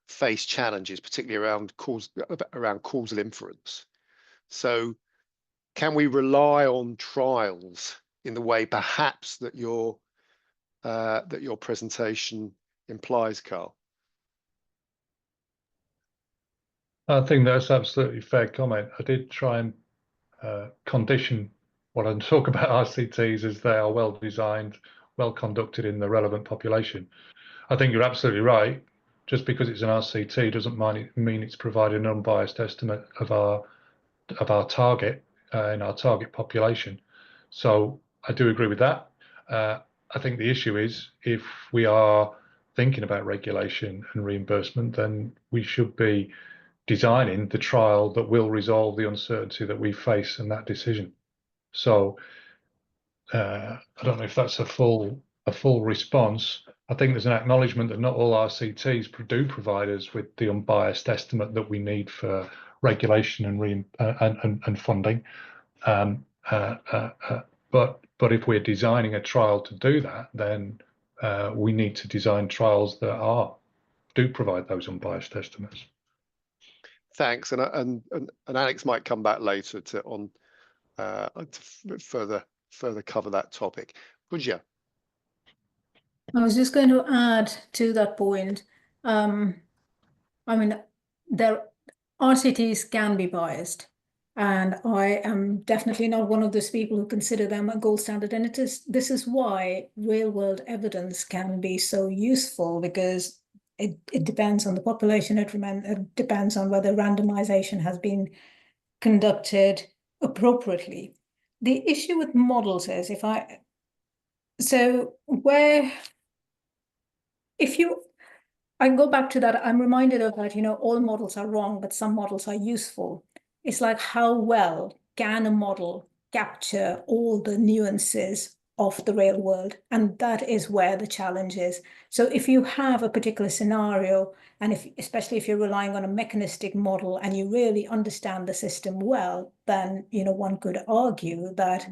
face challenges, particularly around causal inference? So can we rely on trials in the way perhaps that your presentation implies, Carl? I think that's absolutely fair comment. I did try and condition what I talk about RCTs as they are well designed, well conducted in the relevant population. I think you're absolutely right. Just because it's an RCT doesn't mean it's providing an unbiased estimate of our target in our target population. So I do agree with that. I think the issue is if we are thinking about regulation and reimbursement, then we should be designing the trial that will resolve the uncertainty that we face in that decision. So I don't know if that's a full response. I think there's an acknowledgement that not all RCTs do provide us with the unbiased estimate that we need for regulation and funding. But if we're designing a trial to do that, then we need to design trials that do provide those unbiased estimates. Thanks, and Alex might come back later to further cover that topic. Pooja. I was just going to add to that point. I mean, RCTs can be biased, and I am definitely not one of those people who consider them a gold standard. And this is why real-world evidence can be so useful, because it depends on the population. It depends on whether randomization has been conducted appropriately. The issue with models is I go back to that, I'm reminded of that, all models are wrong, but some models are useful. It's like, how well can a model capture all the nuances of the real world? And that is where the challenge is. So if you have a particular scenario, and especially if you're relying on a mechanistic model and you really understand the system well, then one could argue that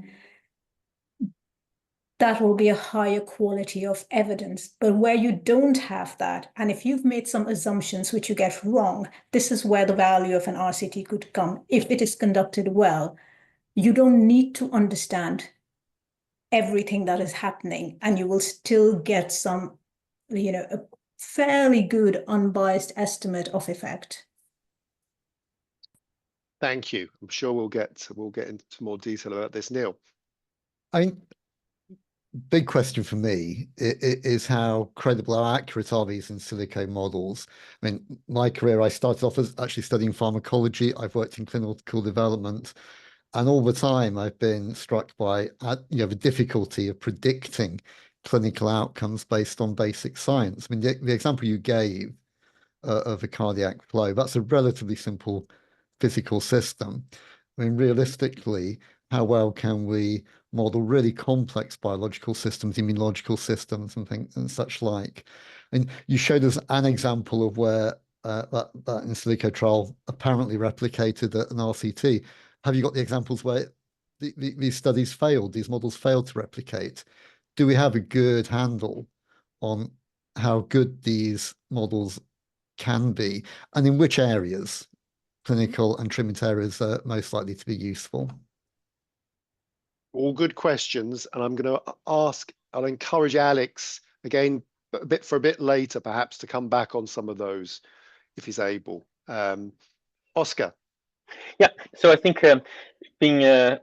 will be a higher quality of evidence. But where you don't have that, and if you've made some assumptions which you get wrong, this is where the value of an RCT could come. If it is conducted well, you don't need to understand everything that is happening, and you will still get some, a fairly good unbiased estimate of effect. Thank you. I'm sure we'll get into more detail about this. Neil. Big question for me is how credible or accurate are these in-silico models? I mean, my career, I started off as actually studying pharmacology. I've worked in clinical development, and all the time I've been struck by the difficulty of predicting clinical outcomes based on basic science. I mean, the example you gave of a cardiac flow, that's a relatively simple physical system. I mean, realistically, how well can we model really complex biological systems, immunological systems, and things and such like? And you showed us an example of where that in-silico trial apparently replicated an RCT. Have you got the examples where these studies failed, these models failed to replicate? Do we have a good handle on how good these models can be, and in which areas, clinical and treatment areas, are most likely to be useful? All good questions, and I'm going to I'll encourage Alex again for a bit later, perhaps, to come back on some of those if he's able. Oscar. Yeah, so I think being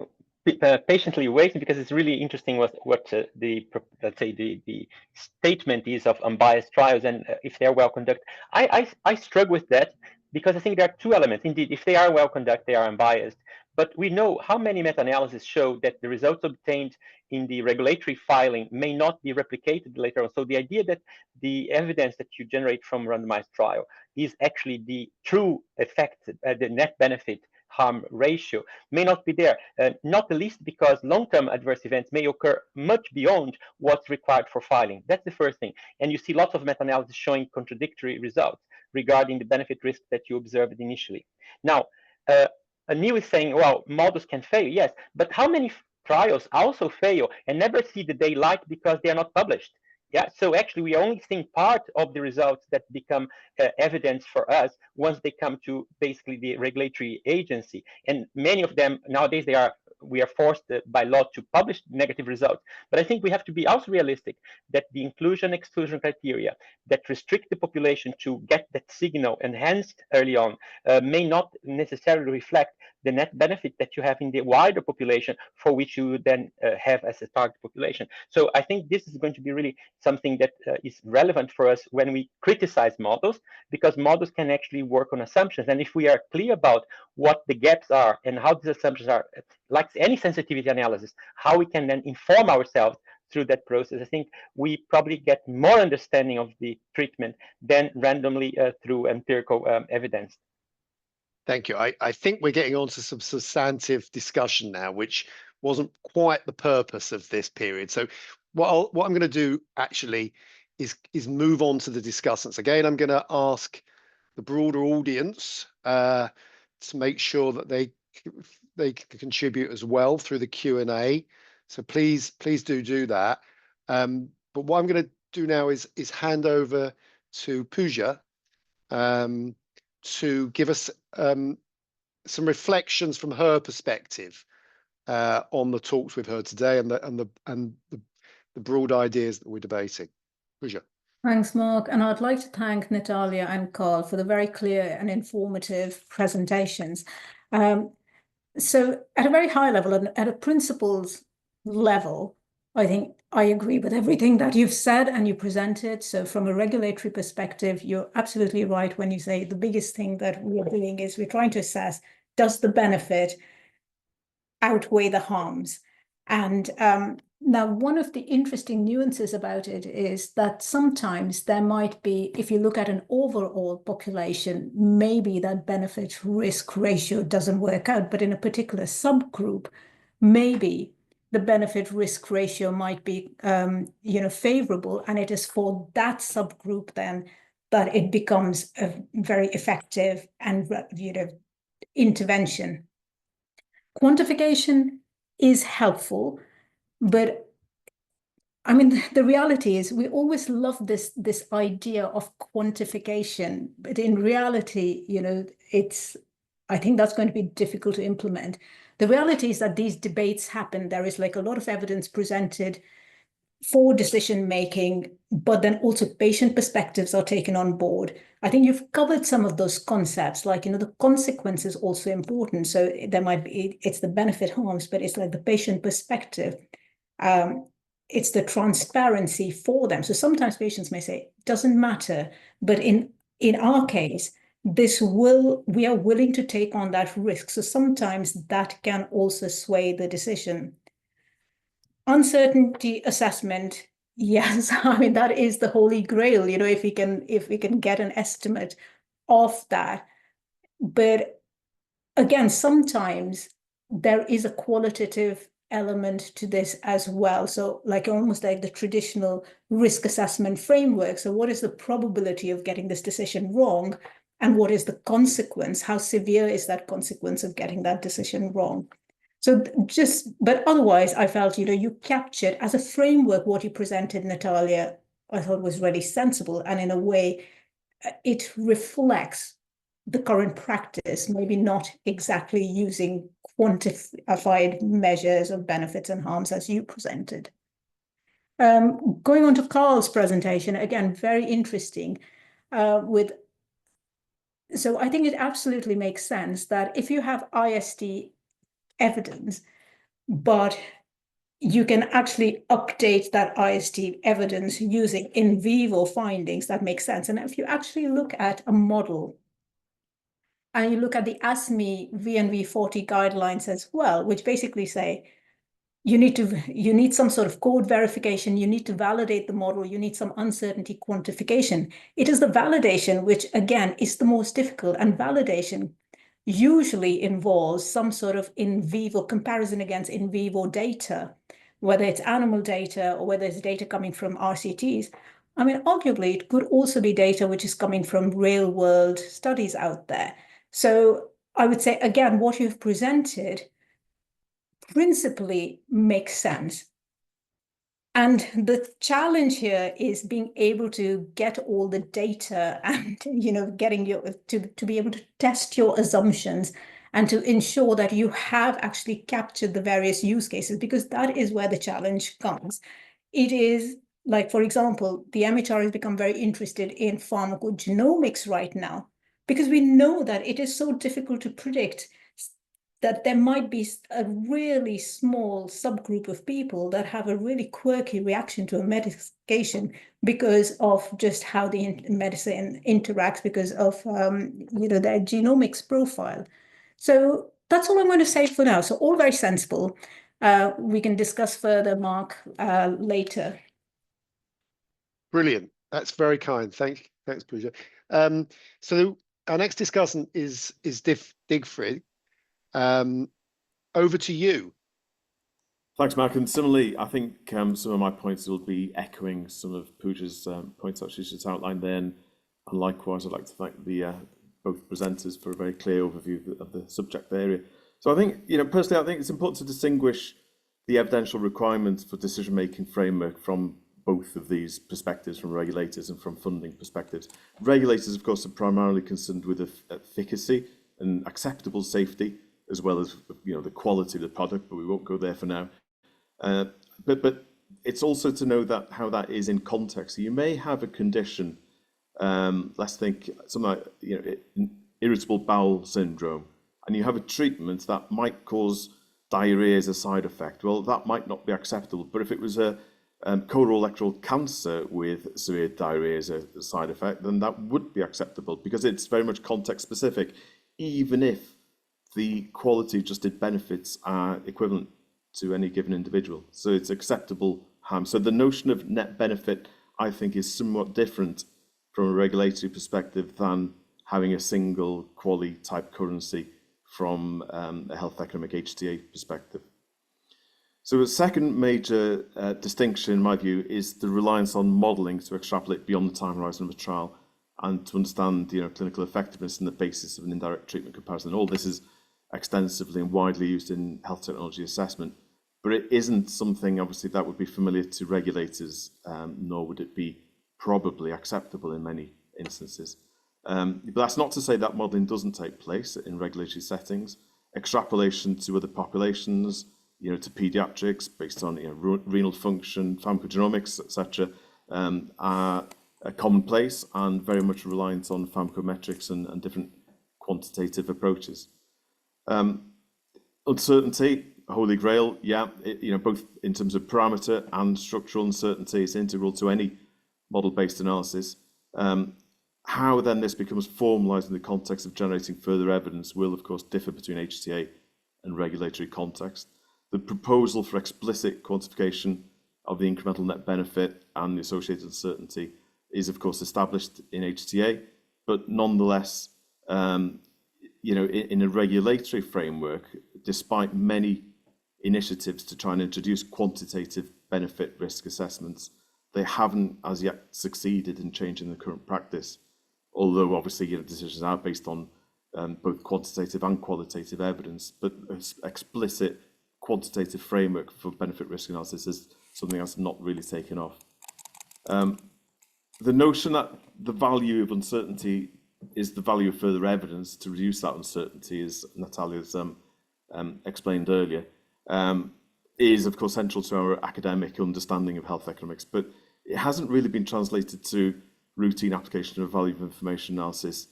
patiently waiting, because it's really interesting what let's say the statement is of unbiased trials, and if they're well conducted. I struggle with that, because I think there are two elements. Indeed, if they are well conducted, they are unbiased. But we know how many meta-analyses show that the results obtained in the regulatory filing may not be replicated later on. So the idea that the evidence that you generate from randomized trial is actually the true effect, the net benefit, harm ratio may not be there, not the least because long-term adverse events may occur much beyond what's required for filing. That's the first thing. And you see lots of meta-analysis showing contradictory results regarding the benefit risk that you observed initially. Now, Neil is saying, well, models can fail. Yes, but how many trials also fail and never see the daylight because they are not published? Yeah, so actually we are only seeing part of the results that become evidence for us once they come to basically the regulatory agency. And many of them nowadays, we are forced by law to publish negative results. But I think we have to be also realistic that the inclusion-exclusion criteria that restrict the population to get that signal enhanced early on may not necessarily reflect the net benefit that you have in the wider population for which you then have as a target population. So I think this is going to be really something that is relevant for us when we criticize models, because models can actually work on assumptions. And if we are clear about what the gaps are and how these assumptions are, like any sensitivity analysis, how we can then inform ourselves through that process, I think we probably get more understanding of the treatment than randomly through empirical evidence. Thank you. I think we're getting on to some substantive discussion now, which wasn't quite the purpose of this period. So what I'm going to do actually is move on to the discussants. Again, I'm going to ask the broader audience to make sure that they can contribute as well through the Q&A. So please do that. But what I'm going to do now is hand over to Pooja to give us some reflections from her perspective on the talks we've heard today and the broad ideas that we're debating. Pooja. Thanks, Mark. And I'd like to thank Natalia and Carl for the very clear and informative presentations. So at a very high level and at a principles level, I think I agree with everything that you've said and you presented. So from a regulatory perspective, you're absolutely right when you say the biggest thing that we are doing is we're trying to assess, does the benefit outweigh the harms? And now one of the interesting nuances about it is that sometimes there might be, if you look at an overall population, maybe that benefit risk ratio doesn't work out, but in a particular subgroup, maybe the benefit risk ratio might be, favorable, and it is for that subgroup then that it becomes a very effective and, intervention. Quantification is helpful, but I mean, the reality is we always love this idea of quantification, but in reality, I think that's going to be difficult to implement. The reality is that these debates happen. There is like a lot of evidence presented for decision making, but then also patient perspectives are taken on board. I think you've covered some of those concepts, like, the consequence is also important. So there might be, it's the benefit harms, but it's like the patient perspective. It's the transparency for them. So sometimes patients may say, doesn't matter, but in our case, we are willing to take on that risk. So sometimes that can also sway the decision. Uncertainty assessment, yes, I mean, that is the holy grail, if we can get an estimate of that. But again, sometimes there is a qualitative element to this as well. So almost like the traditional risk assessment framework. So what is the probability of getting this decision wrong? And what is the consequence? How severe is that consequence of getting that decision wrong? So but otherwise, I felt, you captured as a framework what you presented, Natalia, I thought was really sensible. And in a way, it reflects the current practice, maybe not exactly using quantified measures of benefits and harms as you presented. Going on to Carl's presentation, again, very interesting so I think it absolutely makes sense that if you have IST evidence, but you can actually update that IST evidence using in vivo findings, that makes sense. And if you actually look at a model and you look at the ASME VNV40 guidelines as well, which basically say you need some sort of code verification, you need to validate the model, you need some uncertainty quantification. It is the validation which, again, is the most difficult. And validation, usually involves some sort of in vivo comparison against in vivo data, whether it's animal data or whether it's data coming from RCTs. I mean, arguably, it could also be data which is coming from real world studies out there. So I would say, again, what you've presented principally makes sense. And the challenge here is being able to get all the data and, getting to be able to test your assumptions and to ensure that you have actually captured the various use cases, because that is where the challenge comes. It is like, for example, the MHR has become very interested in pharmacogenomics right now, because we know that it is so difficult to predict that there might be a really small subgroup of people that have a really quirky reaction to a medication because of just how the medicine interacts, because of their genomics profile. So that's all I'm going to say for now. So all very sensible. We can discuss further, Mark, later. Brilliant. That's very kind. Thanks, Pooja. So our next discussant is Digfrid. Over to you. Thanks, Mark. And similarly, I think some of my points will be echoing some of Pooja's points that she's just outlined there. And likewise, I'd like to thank the both presenters for a very clear overview of the subject area. So I think, personally, I think it's important to distinguish the evidential requirements for decision-making framework from both of these perspectives, from regulators and from funding perspectives. Regulators, of course, are primarily concerned with efficacy and acceptable safety, as well as the quality of the product, but we won't go there for now. But it's also to know that how that is in context. So you may have a condition, let's think something like irritable bowel syndrome, and you have a treatment that might cause diarrhea as a side effect. Well, that might not be acceptable. But if it was a colorectal cancer with severe diarrhea as a side effect, then that would be acceptable, because it's very much context specific, even if the quality adjusted benefits are equivalent to any given individual. So it's acceptable harm. So the notion of net benefit, I think, is somewhat different from a regulatory perspective than having a single quality type currency from a health economic HTA perspective. So the second major distinction, in my view, is the reliance on modelling to extrapolate beyond the time horizon of a trial and to understand clinical effectiveness and the basis of an indirect treatment comparison. All this is extensively and widely used in health technology assessment, but it isn't something obviously that would be familiar to regulators, nor would it be probably acceptable in many instances. But that's not to say that modelling doesn't take place in regulatory settings. Extrapolation to other populations, to pediatrics based on renal function, pharmacogenomics, etc., are commonplace and very much reliant on pharmacometrics and different quantitative approaches. Uncertainty, holy grail, both in terms of parameter and structural uncertainty is integral to any model-based analysis. How then this becomes formalised in the context of generating further evidence will, of course, differ between HTA and regulatory context. The proposal for explicit quantification of the incremental net benefit and the associated uncertainty is, of course, established in HTA, but nonetheless, in a regulatory framework, despite many initiatives to try and introduce quantitative benefit risk assessments, they haven't as yet succeeded in changing the current practice. Although obviously decisions are based on both quantitative and qualitative evidence, but explicit quantitative framework for benefit risk analysis is something that's not really taken off. The notion that the value of uncertainty is the value of further evidence to reduce that uncertainty, as Natalia's explained earlier, is of course central to our academic understanding of health economics, but it hasn't really been translated to routine application of value of information analysis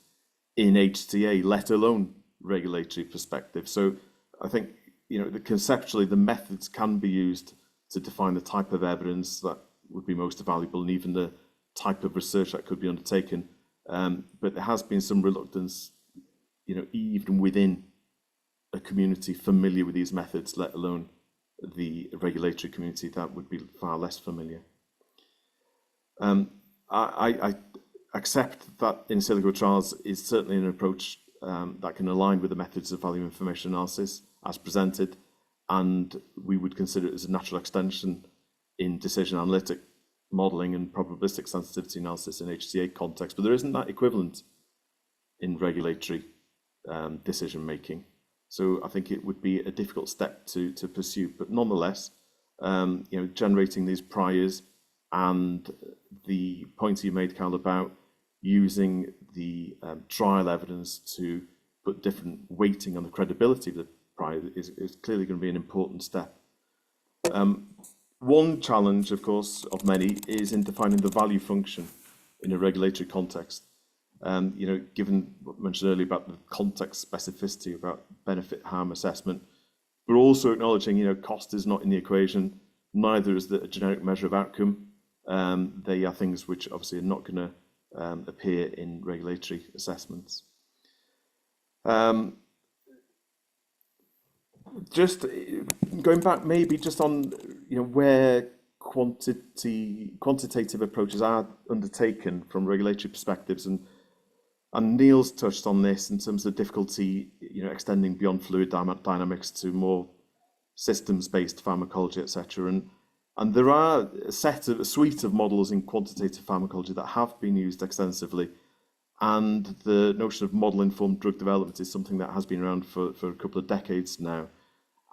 in HTA, let alone regulatory perspective. So I think conceptually the methods can be used to define the type of evidence that would be most valuable and even the type of research that could be undertaken. But there has been some reluctance, even within a community familiar with these methods, let alone the regulatory community that would be far less familiar. I accept that in-silico trials is certainly an approach that can align with the methods of value information analysis as presented, and we would consider it as a natural extension in decision analytic modelling and probabilistic sensitivity analysis in HTA context, but there isn't that equivalent in regulatory decision making. So I think it would be a difficult step to pursue, but nonetheless, generating these priors and the points you made, Carl, about using the trial evidence to put different weighting on the credibility of the prior is clearly going to be an important step. One challenge, of course, of many is in defining the value function in a regulatory context. Given what I mentioned earlier about the context specificity about benefit harm assessment, we're also acknowledging, cost is not in the equation, neither is a generic measure of outcome. They are things which obviously are not going to appear in regulatory assessments. Just going back maybe just on where quantitative approaches are undertaken from regulatory perspectives, and Neil's touched on this in terms of the difficulty extending beyond fluid dynamics to more systems-based pharmacology, etc. And there are a suite of models in quantitative pharmacology that have been used extensively. And the notion of model-informed drug development is something that has been around for a couple of decades now.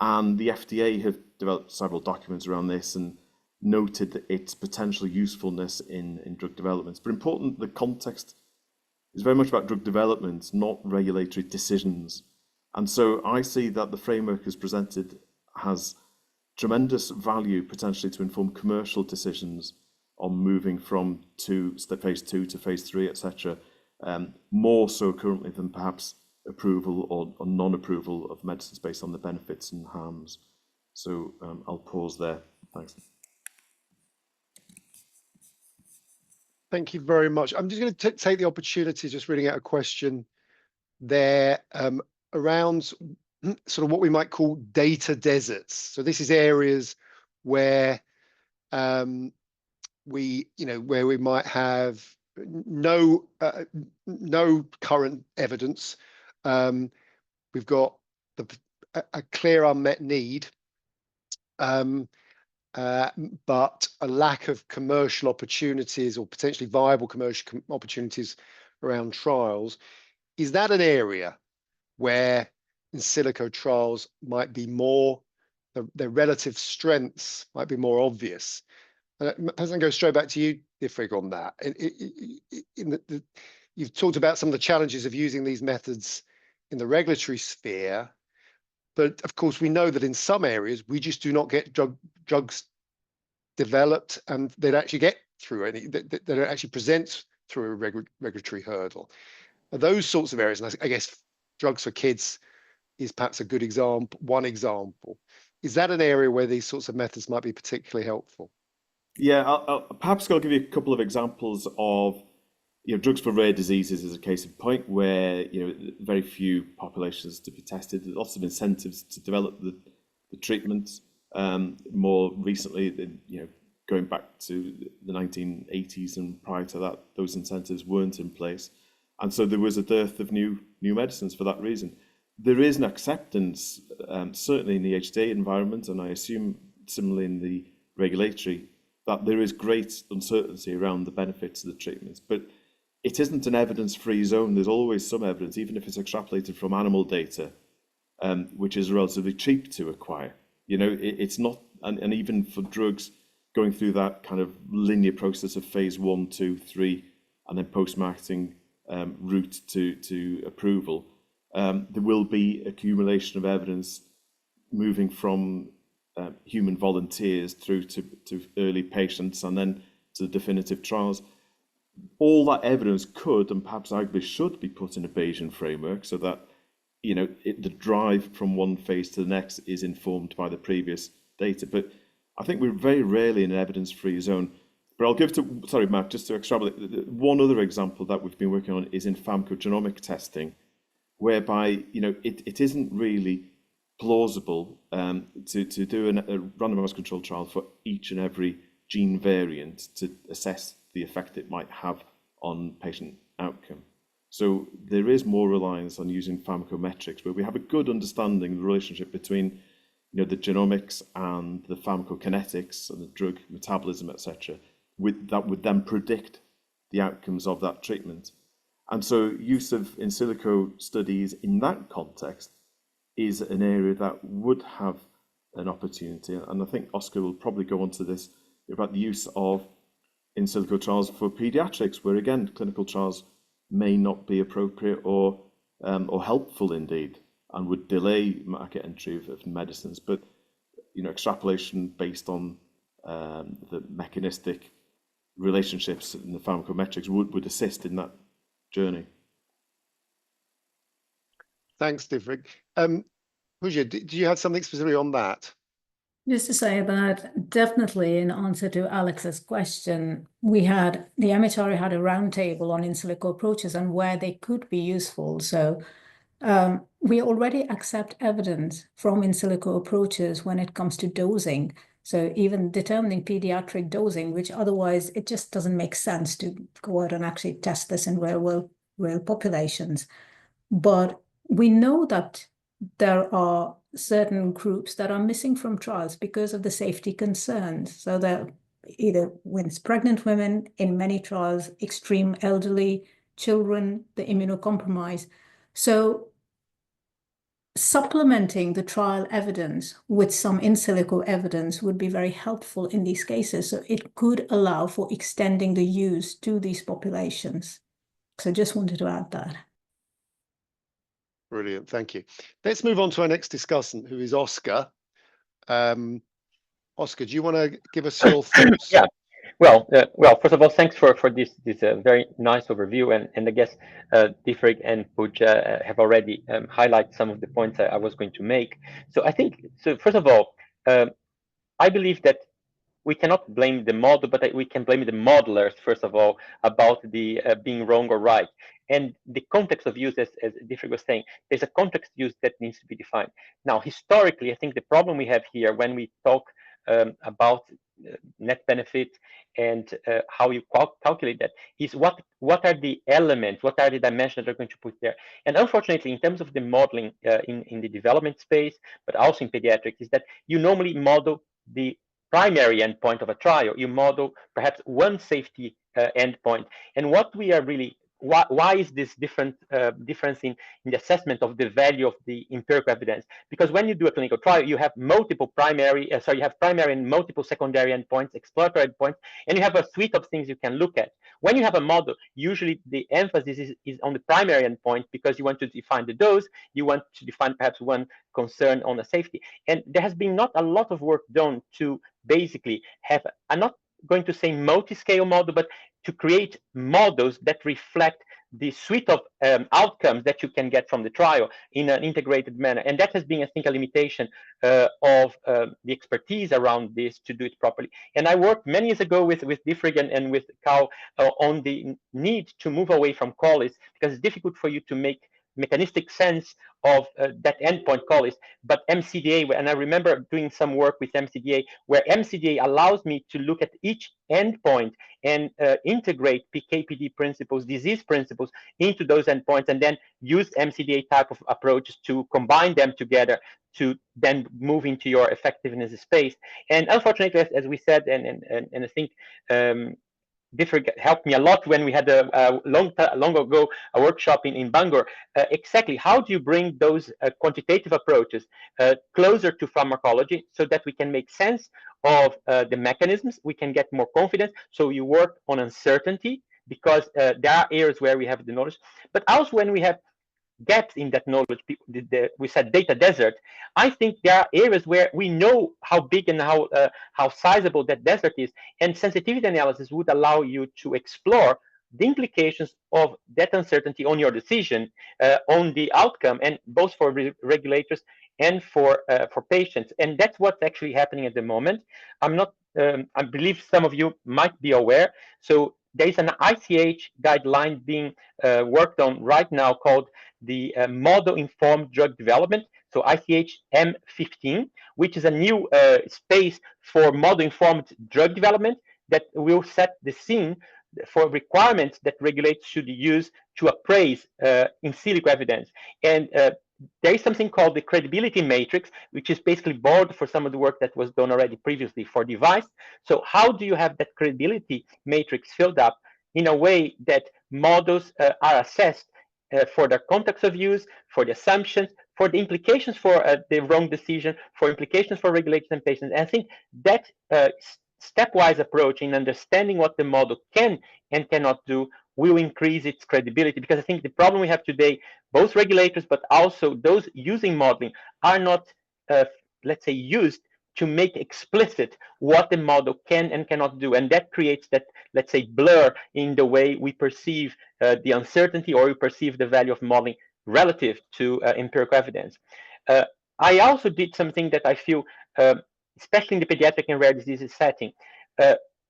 And the FDA have developed several documents around this and noted that its potential usefulness in drug development. But important, the context is very much about drug development, not regulatory decisions. And so I see that the framework as presented has tremendous value potentially to inform commercial decisions on moving from phase 2 to phase 3, etc. More so currently than perhaps approval or non-approval of medicines based on the benefits and harms. So I'll pause there. Thanks. Thank you very much. I'm just going to take the opportunity, just reading out a question there around sort of what we might call data deserts. So this is areas where we might have no current evidence. We've got a clear unmet need, but a lack of commercial opportunities or potentially viable commercial opportunities around trials. Is that an area where in-silico trials might be more, their relative strengths might be more obvious? Perhaps I can go straight back to you, Ifrig, on that. You've talked about some of the challenges of using these methods in the regulatory sphere, but of course we know that in some areas we just do not get drugs developed, and they don't actually get through they don't actually present through a regulatory hurdle. Are those sorts of areas, and I guess drugs for kids is perhaps a good example, one example. Is that an area where these sorts of methods might be particularly helpful? Yeah, perhaps I'll give you a couple of examples of drugs for rare diseases as a case in point, where very few populations to be tested. There's lots of incentives to develop the treatments. More recently, going back to the 1980s and prior to that, those incentives weren't in place, and so there was a dearth of new medicines for that reason. There is an acceptance, certainly in the HTA environment, and I assume similarly in the regulatory, that there is great uncertainty around the benefits of the treatments, but it isn't an evidence-free zone. There's always some evidence, even if it's extrapolated from animal data, which is relatively cheap to acquire. It's not, and even for drugs going through that kind of linear process of phase 1, 2, 3, and then post-marketing route to approval, there will be accumulation of evidence moving from human volunteers through to early patients and then to the definitive trials. All that evidence could and perhaps arguably should be put in a Bayesian framework so that the drive from one phase to the next is informed by the previous data. But I think we're very rarely in an evidence-free zone. But I'll give sorry, Mark, just to extrapolate, one other example that we've been working on is in pharmacogenomic testing, whereby it isn't really plausible to do a randomized controlled trial for each and every gene variant to assess the effect it might have on patient outcome. So there is more reliance on using pharmacometrics, where we have a good understanding of the relationship between, you know, the genomics and the pharmacokinetics and the drug metabolism, etc., that would then predict the outcomes of that treatment. And so use of in silico studies in that context is an area that would have an opportunity. And I think Oscar will probably go on to this about the use of in silico trials for pediatrics, where again, clinical trials may not be appropriate or helpful indeed, and would delay market entry of medicines. But, you know, extrapolation based on the mechanistic relationships and the pharmacometrics would assist in that journey. Thanks, Divrik. Pooja, do you have something specifically on that? Just to say that definitely in answer to Alex's question, the MHRA had a roundtable on in silico approaches and where they could be useful. So we already accept evidence from in silico approaches when it comes to dosing. So even determining pediatric dosing, which otherwise it just doesn't make sense to go out and actually test this in real populations. But we know that there are certain groups that are missing from trials because of the safety concerns. So that either when it's pregnant women in many trials, extreme elderly, children, the immunocompromised. So supplementing the trial evidence with some in silico evidence would be very helpful in these cases. So it could allow for extending the use to these populations. So just wanted to add that. Brilliant, thank you. Let's move on to our next discussant, who is Oscar. Oscar, do you want to give us your thoughts? Yeah. Well, first of all, thanks for this very nice overview, and I guess Divrik and Pooja have already highlighted some of the points I was going to make. So I think, first of all, I believe that we cannot blame the model, but we can blame the modelers, first of all, about the being wrong or right. And the context of use, as Divrik was saying, there's a context use that needs to be defined. Now, historically, I think the problem we have here when we talk about net benefit and how you calculate that is what are the elements, what are the dimensions that are going to put there. And unfortunately, in terms of the modeling in the development space, but also in pediatrics, is that you normally model the primary endpoint of a trial. You model perhaps one safety endpoint. And what we are really, why is this difference in the assessment of the value of the empirical evidence? Because when you do a clinical trial, you have multiple primary, you have primary and multiple secondary endpoints, exploratory endpoints, and you have a suite of things you can look at. When you have a model, usually the emphasis is on the primary endpoint because you want to define the dose, you want to define perhaps one concern on the safety. And there has been not a lot of work done to basically have, I'm not going to say multi-scale model, but to create models that reflect the suite of outcomes that you can get from the trial in an integrated manner. And that has been, I think, a limitation of the expertise around this to do it properly. And I worked many years ago with Divrik and with Carl on the need to move away from QoLIs, because it's difficult for you to make mechanistic sense of that endpoint QoLIs, but MCDA, and I remember doing some work with MCDA, where MCDA allows me to look at each endpoint and integrate PK/PD principles, disease principles into those endpoints, and then use MCDA type of approaches to combine them together to then move into your effectiveness space. And unfortunately, as we said, and I think Divrik helped me a lot when we had a long ago a workshop in Bangor. Exactly, how do you bring those quantitative approaches closer to pharmacology so that we can make sense of the mechanisms, we can get more confidence. So you work on uncertainty because there are areas where we have the knowledge, but also when we have gaps in that knowledge, we said data desert. I think there are areas where we know how big and how sizable that desert is, and sensitivity analysis would allow you to explore the implications of that uncertainty on your decision, on the outcome, and both for regulators and for patients. And that's what's actually happening at the moment. I believe some of you might be aware. So there is an ICH guideline being worked on right now called the Model-Informed Drug Development, so ICH M15, which is a new space for model-informed drug development that will set the scene for requirements that regulators should use to appraise in silico evidence. And there is something called the credibility matrix, which is basically borrowed for some of the work that was done already previously for device. So how do you have that credibility matrix filled up in a way that models are assessed for their context of use, for the assumptions, for the implications for the wrong decision, for implications for regulators and patients. And I think that stepwise approach in understanding what the model can and cannot do will increase its credibility, because I think the problem we have today, both regulators but also those using modeling, are not, let's say, used to make explicit what the model can and cannot do. And that creates that, let's say, blur in the way we perceive the uncertainty, or we perceive the value of modeling relative to empirical evidence. I also did something that I feel, especially in the pediatric and rare diseases setting,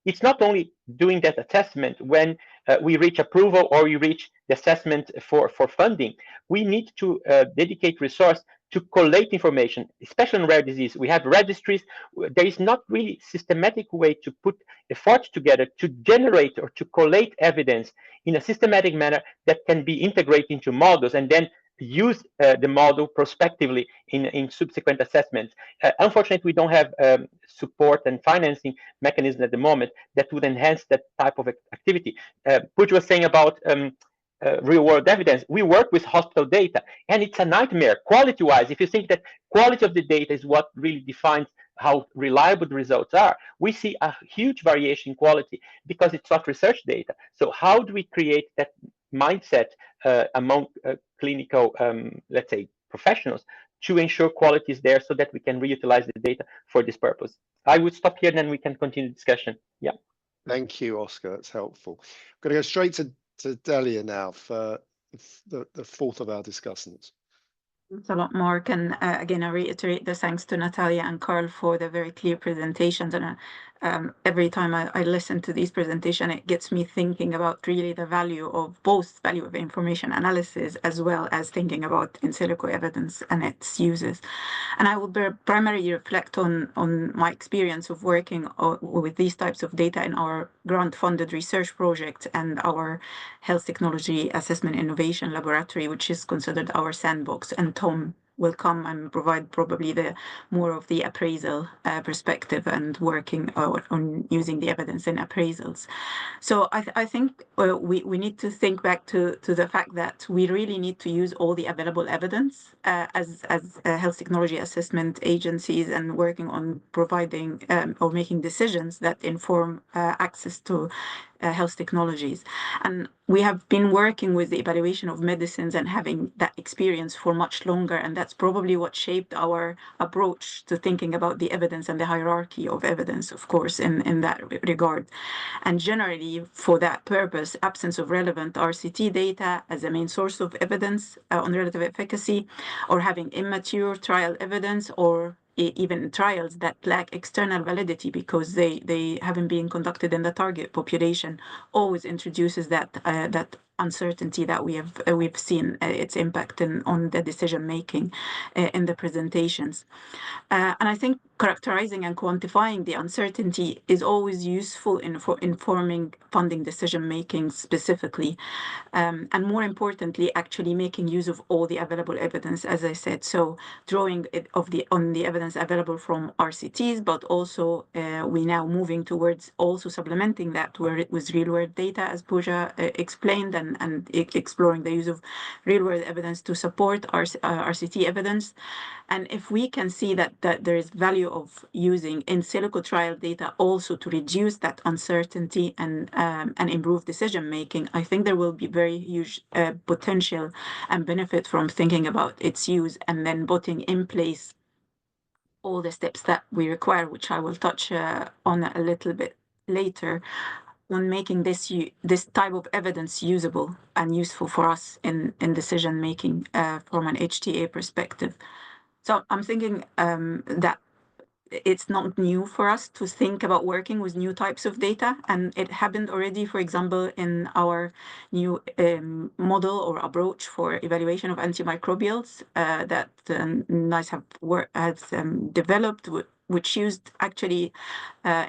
it's not only doing that assessment when we reach approval or we reach the assessment for funding. We need to dedicate resource to collate information, especially in rare disease. We have registries. There is not really systematic way to put efforts together to generate or to collate evidence in a systematic manner that can be integrated into models and then use the model prospectively in subsequent assessments. Unfortunately, we don't have support and financing mechanisms at the moment that would enhance that type of activity. Pooja was saying about real-world evidence. We work with hospital data, and it's a nightmare quality-wise. If you think that quality of the data is what really defines how reliable the results are, we see a huge variation in quality because it's not research data. So how do we create that mindset among clinical, let's say, professionals to ensure quality is there so that we can reutilize the data for this purpose? I would stop here, and then we can continue the discussion. Yeah. Thank you, Oscar. That's helpful. I'm going to go straight to Delia now for the fourth of our discussants. Thanks a lot, Mark. And again, I reiterate the thanks to Natalia and Carl for the very clear presentations. And every time I listen to these presentations, it gets me thinking about really the value of information analysis, as well as thinking about in silico evidence and its uses. And I will primarily reflect on my experience of working with these types of data in our grant-funded research project and our Health Technology Assessment Innovation Laboratory, which is considered our sandbox. And Tom will come and provide probably the more of the appraisal perspective and working on using the evidence in appraisals. So I think we need to think back to the fact that we really need to use all the available evidence as health technology assessment agencies, and working on providing or making decisions that inform access to health technologies. And we have been working with the evaluation of medicines and having that experience for much longer, and that's probably what shaped our approach to thinking about the evidence and the hierarchy of evidence, of course, in that regard. And generally, for that purpose, absence of relevant RCT data as a main source of evidence on relative efficacy, or having immature trial evidence, or even trials that lack external validity because they haven't been conducted in the target population, always introduces that uncertainty that we've seen its impact on the decision making in the presentations. And I think characterizing and quantifying the uncertainty is always useful in informing funding decision making specifically, and more importantly, actually making use of all the available evidence, as I said. So drawing on the evidence available from RCTs, but also we now moving towards also supplementing that with real world data, as Pooja explained, and exploring the use of real world evidence to support RCT evidence. And if we can see that there is value of using in silico trial data also to reduce that uncertainty and improve decision making, I think there will be very huge potential and benefit from thinking about its use and then putting in place all the steps that we require, which I will touch on a little bit later, on making this type of evidence usable and useful for us in decision making from an HTA perspective. So I'm thinking that it's not new for us to think about working with new types of data, and it happened already, for example, in our new model or approach for evaluation of antimicrobials that NICE has developed which used actually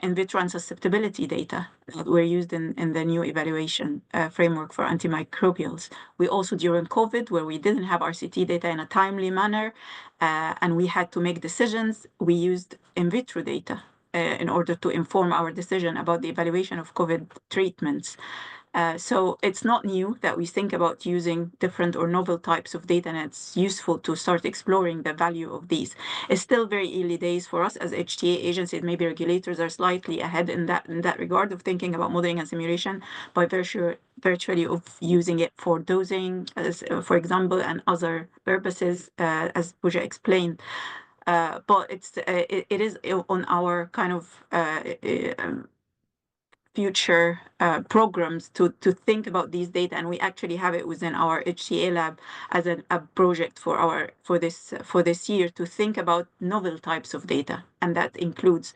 in vitro unsusceptibility data that were used in the new evaluation framework for antimicrobials. We also, during COVID, where we didn't have RCT data in a timely manner, and we had to make decisions, we used in vitro data in order to inform our decision about the evaluation of COVID treatments. So it's not new that we think about using different or novel types of data, and it's useful to start exploring the value of these. It's still very early days for us as HTA agencies. Maybe regulators are slightly ahead in that regard of thinking about modeling and simulation by virtually of using it for dosing, as, for example, and other purposes, as Pooja explained. But it is on our kind of future programs to think about these data, and we actually have it within our HTA lab as a project for this year to think about novel types of data, and that includes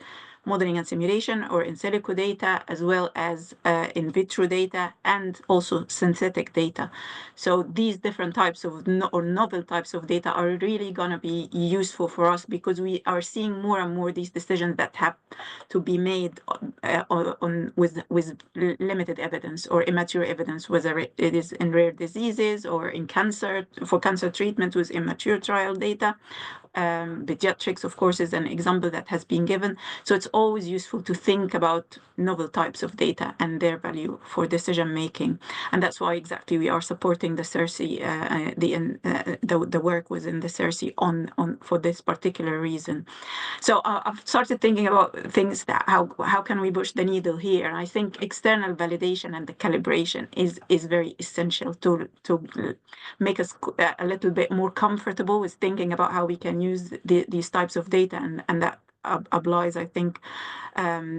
modeling and simulation or in silico data, as well as in vitro data and also synthetic data. So these different types of novel types of data are really going to be useful for us, because we are seeing more and more these decisions that have to be made with limited evidence or immature evidence, whether it is in rare diseases or in cancer, for cancer treatment with immature trial data. Pediatrics, of course, is an example that has been given. So it's always useful to think about novel types of data and their value for decision making, and that's why exactly we are supporting the CEiRSI, the work within the CEiRSI on for this particular reason. So I've started thinking about things that how can we push the needle here, and I think external validation and the calibration is very essential to make us a little bit more comfortable with thinking about how we can use these types of data, and that applies, I think, to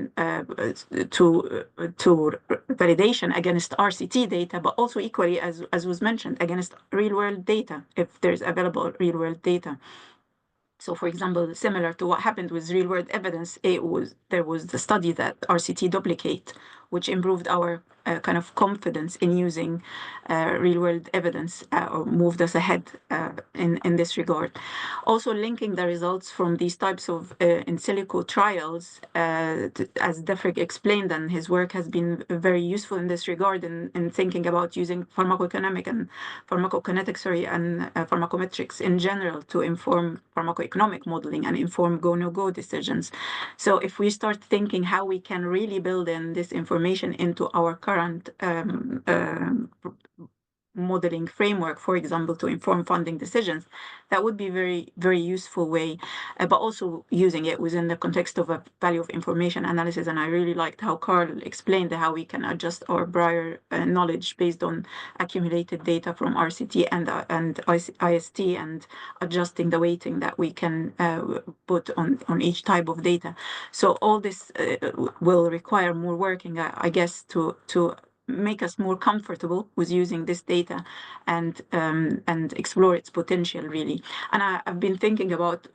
validation against RCT data, but also equally, as was mentioned, against real-world data, if there's available real-world data. So, for example, similar to what happened with real-world evidence, there was the study that RCT duplicate, which improved our kind of confidence in using real-world evidence, or moved us ahead in this regard. Also, linking the results from these types of in silico trials, as Defrick explained, and his work has been very useful in this regard in thinking about using pharmacoeconomic and pharmacokinetics, and pharmacometrics in general to inform pharmacoeconomic modeling and inform go-no-go decisions. So if we start thinking how we can really build in this information into our current modeling framework, for example, to inform funding decisions, that would be very, very useful way, but also using it within the context of a value of information analysis. And I really liked how Carl explained how we can adjust our prior knowledge based on accumulated data from RCT and IST, and adjusting the weighting that we can put on each type of data. So all this will require more working, I guess, to make us more comfortable with using this data and explore its potential, really. And I've been thinking about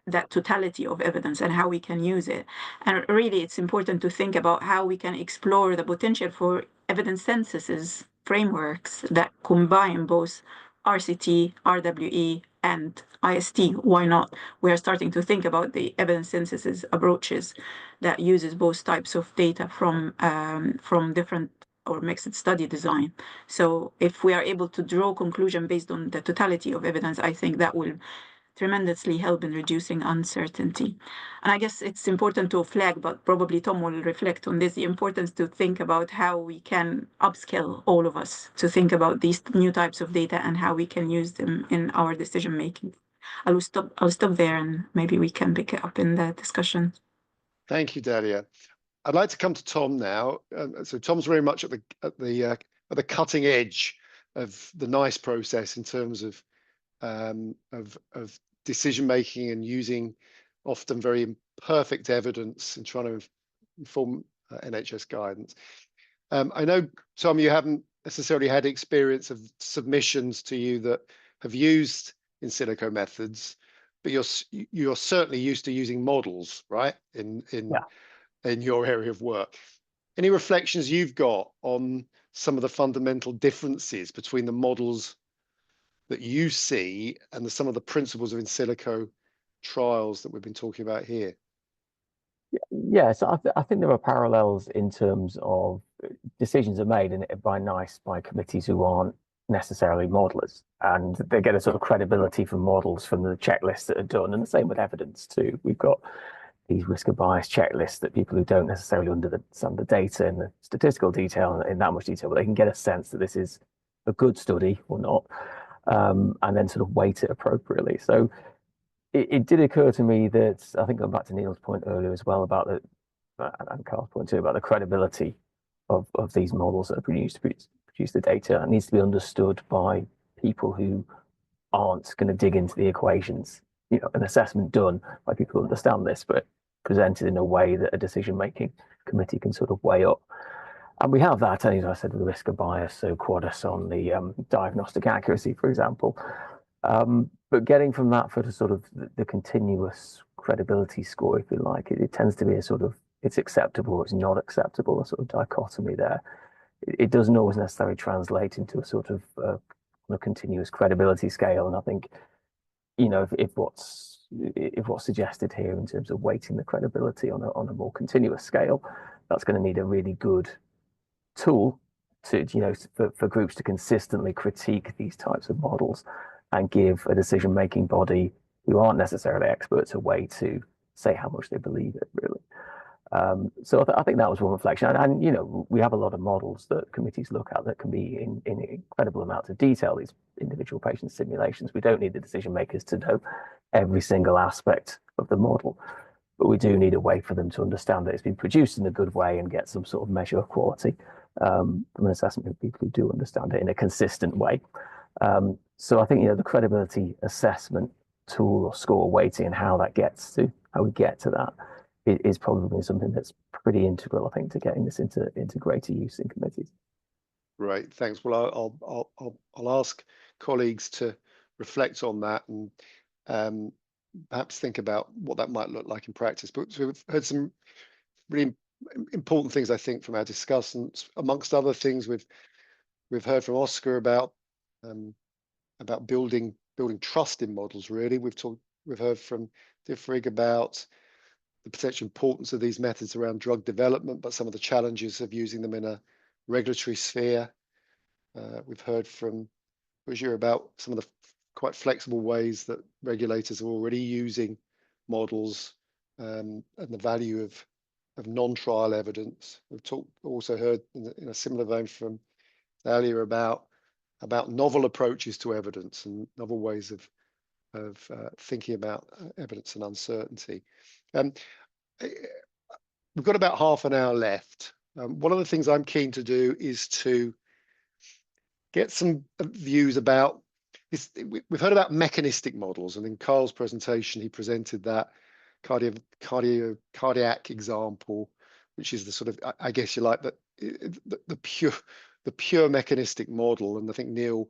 that totality of evidence and how we can use it. And really, it's important to think about how we can explore the potential for evidence synthesis frameworks that combine both RCT, RWE, and IST. Why not? We are starting to think about the evidence synthesis approaches that uses both types of data from different or mixed study design. So if we are able to draw conclusion based on the totality of evidence, I think that will tremendously help in reducing uncertainty. And I guess it's important to flag, but probably Tom will reflect on this, the importance to think about how we can upskill all of us to think about these new types of data and how we can use them in our decision making. I'll stop there, and maybe we can pick it up in the discussion. Thank you, Dalia. I'd like to come to Tom now. So Tom's very much at the cutting edge of the NICE process in terms of decision making and using often very imperfect evidence and trying to inform NHS guidance. I know, Tom, you haven't necessarily had experience of submissions to you that have used in silico methods, but you're certainly used to using models, right? In your area of work. Any reflections you've got on some of the fundamental differences between the models that you see and some of the principles of in silico trials that we've been talking about here? Yeah, so I think there are parallels in terms of decisions are made by committees who aren't necessarily modelers, and they get a sort of credibility from models from the checklists that are done, and the same with evidence too. We've got these risk of bias checklists that people who don't necessarily understand the data and the statistical detail in that much detail, but they can get a sense that this is a good study or not, and then sort of weight it appropriately. So it did occur to me that, I think going back to Neil's point earlier as well about and Carl's point too, about the credibility of these models that are produced to produce the data. It needs to be understood by people who aren't going to dig into the equations. You know, an assessment done by people who understand this, but presented in a way that a decision-making committee can sort of weigh up. And we have that, as I said, with the risk of bias, so Quadus on the diagnostic accuracy, for example. But getting from that for the sort of the continuous credibility score, if you like, it tends to be a sort of, it's acceptable, it's not acceptable, a sort of dichotomy there. It doesn't always necessarily translate into a sort of a continuous credibility scale. And I think, you know, if what's suggested here in terms of weighting the credibility on a more continuous scale, that's going to need a really good tool to, you know, for groups to consistently critique these types of models and give a decision-making body who aren't necessarily experts a way to say how much they believe it, really. So I think that was one reflection. And, you know, we have a lot of models that committees look at that can be in incredible amounts of detail, these individual patient simulations. We don't need the decision makers to know every single aspect of the model, but we do need a way for them to understand that it's been produced in a good way and get some sort of measure of quality from an assessment of people who do understand it in a consistent way. So I think, you know, the credibility assessment tool or score weighting and how we get to that is probably something that's pretty integral, I think, to getting this into greater use in committees. Right, thanks. Well, I'll ask colleagues to reflect on that and perhaps think about what that might look like in practice. But we've heard some really important things, I think, from our discussants. Amongst other things, we've heard from Oscar about building trust in models. Really, we've heard from Diffrig about the potential importance of these methods around drug development, but some of the challenges of using them in a regulatory sphere. We've heard from Bujir about some of the quite flexible ways that regulators are already using models and the value of non-trial evidence. We've also heard in a similar vein from earlier about novel approaches to evidence and novel ways of thinking about evidence and uncertainty. We've got about half an hour left. One of the things I'm keen to do is to get some views about this. We've heard about mechanistic models, and in Carl's presentation, he presented that cardiac example, which is the sort of, I guess you like, the pure mechanistic model. And I think Neil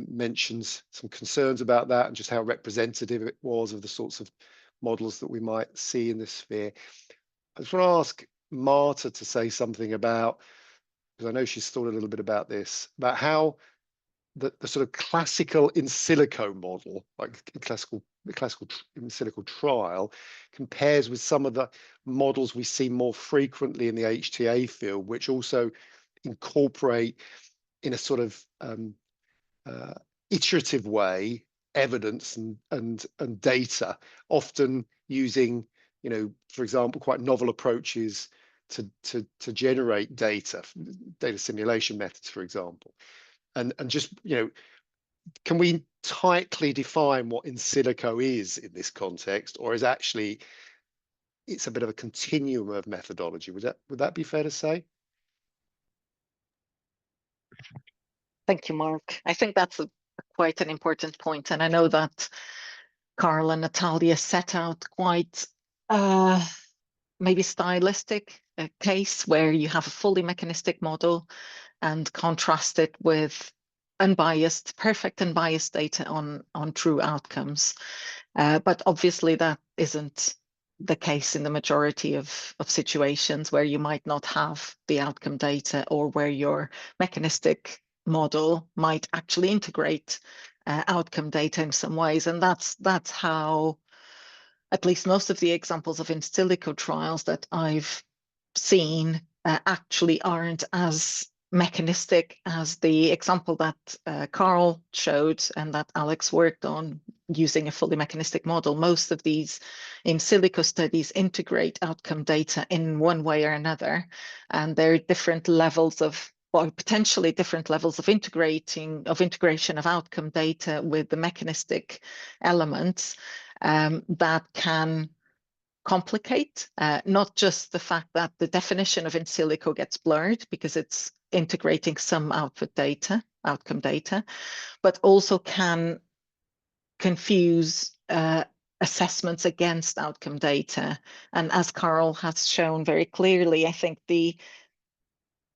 mentions some concerns about that and just how representative it was of the sorts of models that we might see in this sphere. I just want to ask Marta to say something about, because I know she's thought a little bit about this, about how the sort of classical in-silico model, like the classical in-silico trial, compares with some of the models we see more frequently in the HTA field, which also incorporate in a sort of iterative way evidence and data, often using, you know, for example, quite novel approaches to generate data simulation methods, for example. And just, you know, can we tightly define what in silico is in this context, or is actually it's a bit of a continuum of methodology? Would that be fair to say? Thank you, Mark. I think that's quite an important point, and I know that Carl and Natalia set out quite maybe stylistic case where you have a fully mechanistic model and contrast it with perfect unbiased data on true outcomes. But obviously that isn't the case in the majority of situations where you might not have the outcome data, or where your mechanistic model might actually integrate outcome data in some ways. And that's how at least most of the examples of in silico trials that I've seen actually aren't as mechanistic as the example that Carl showed and that Alex worked on using a fully mechanistic model. Most of these in silico studies integrate outcome data in one way or another, and there are different levels of, or potentially different levels of integration of outcome data with the mechanistic elements that can complicate not just the fact that the definition of in silico gets blurred because it's integrating some outcome data, but also can confuse assessments against outcome data. And as Carl has shown very clearly, I think the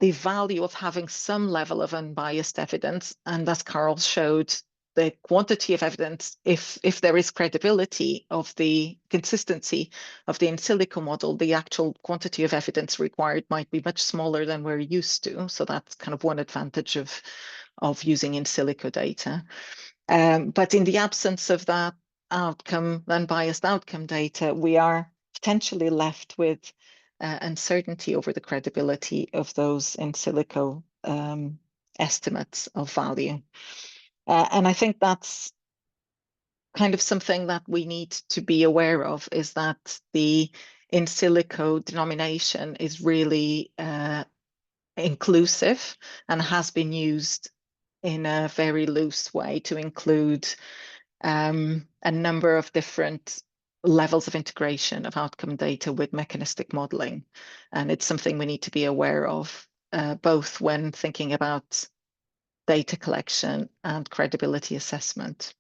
value of having some level of unbiased evidence, and as Carl showed, the quantity of evidence, if there is credibility of the consistency of the in silico model, the actual quantity of evidence required might be much smaller than we're used to. So that's kind of one advantage of using in silico data. But in the absence of that unbiased outcome data, we are potentially left with uncertainty over the credibility of those in silico estimates of value. And I think that's kind of something that we need to be aware of, is that the in silico denomination is really inclusive and has been used in a very loose way to include a number of different levels of integration of outcome data with mechanistic modeling. And it's something we need to be aware of, both when thinking about data collection and credibility assessment.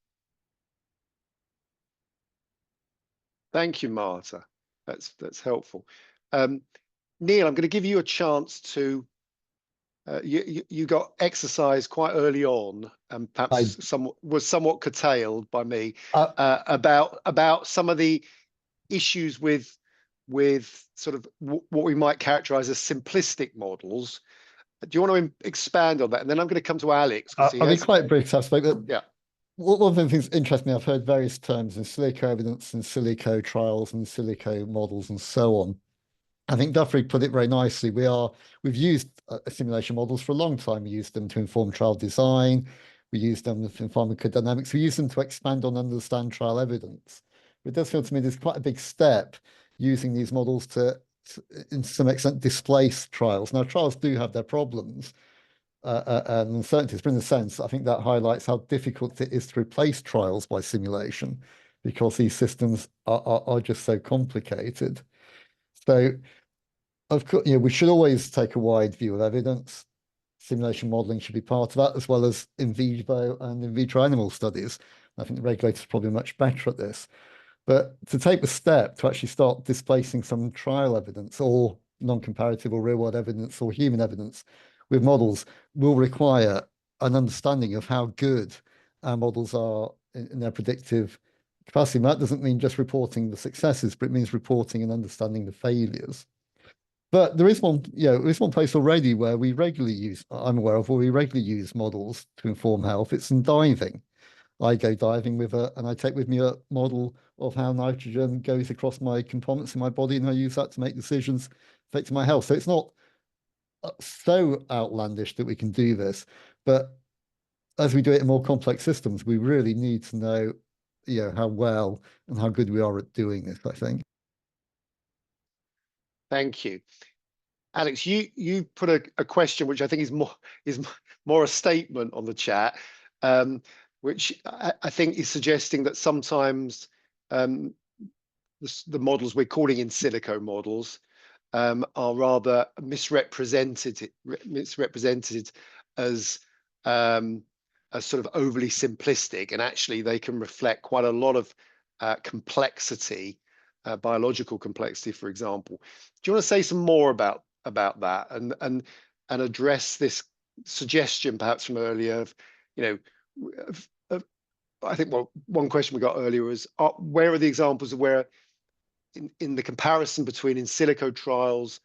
Thank you, Marta. That's helpful. Neil, I'm going to give you a chance to. You got exercise quite early on, and perhaps was somewhat curtailed by me about some of the issues with sort of what we might characterize as simplistic models. Do you want to expand on that? And then I'm going to come to Alex. I'll be quite brief. I spoke. Yeah. One of the things that interests me, I've heard various terms in silico evidence, in silico trials, and silico models, and so on. I think Duffrey put it very nicely. We've used simulation models for a long time. We used them to inform trial design. We used them in pharmacodynamics. We use them to expand on understand trial evidence. But it does feel to me there's quite a big step using these models to in some extent, displace trials. Now, trials do have their problems and uncertainties, but in a sense, I think that highlights how difficult it is to replace trials by simulation, because these systems are just so complicated. So, of course, we should always take a wide view of evidence. Simulation modeling should be part of that, as well as in vivo and in vitro animal studies. I think the regulators are probably much better at this. But to take the step to actually start displacing some trial evidence or non-comparative or real-world evidence or human evidence with models will require an understanding of how good our models are in their predictive capacity. And that doesn't mean just reporting the successes, but it means reporting and understanding the failures. But there is one place already where we regularly use, I'm aware of, where we regularly use models to inform health. It's in diving. I go diving and I take with me a model of how nitrogen goes across my components in my body, and I use that to make decisions affecting my health. So it's not so outlandish that we can do this, but as we do it in more complex systems, we really need to know, how well and how good we are at doing this, I think. Thank you. Alex, you put a question which I think is more a statement on the chat, which I think is suggesting that sometimes the models we're calling in silico models are rather misrepresented as sort of overly simplistic, and actually they can reflect quite a lot of complexity, biological complexity, for example. Do you want to say some more about that and address this suggestion perhaps from earlier of, I think one question we got earlier was, where are the examples of where in the comparison between in silico trials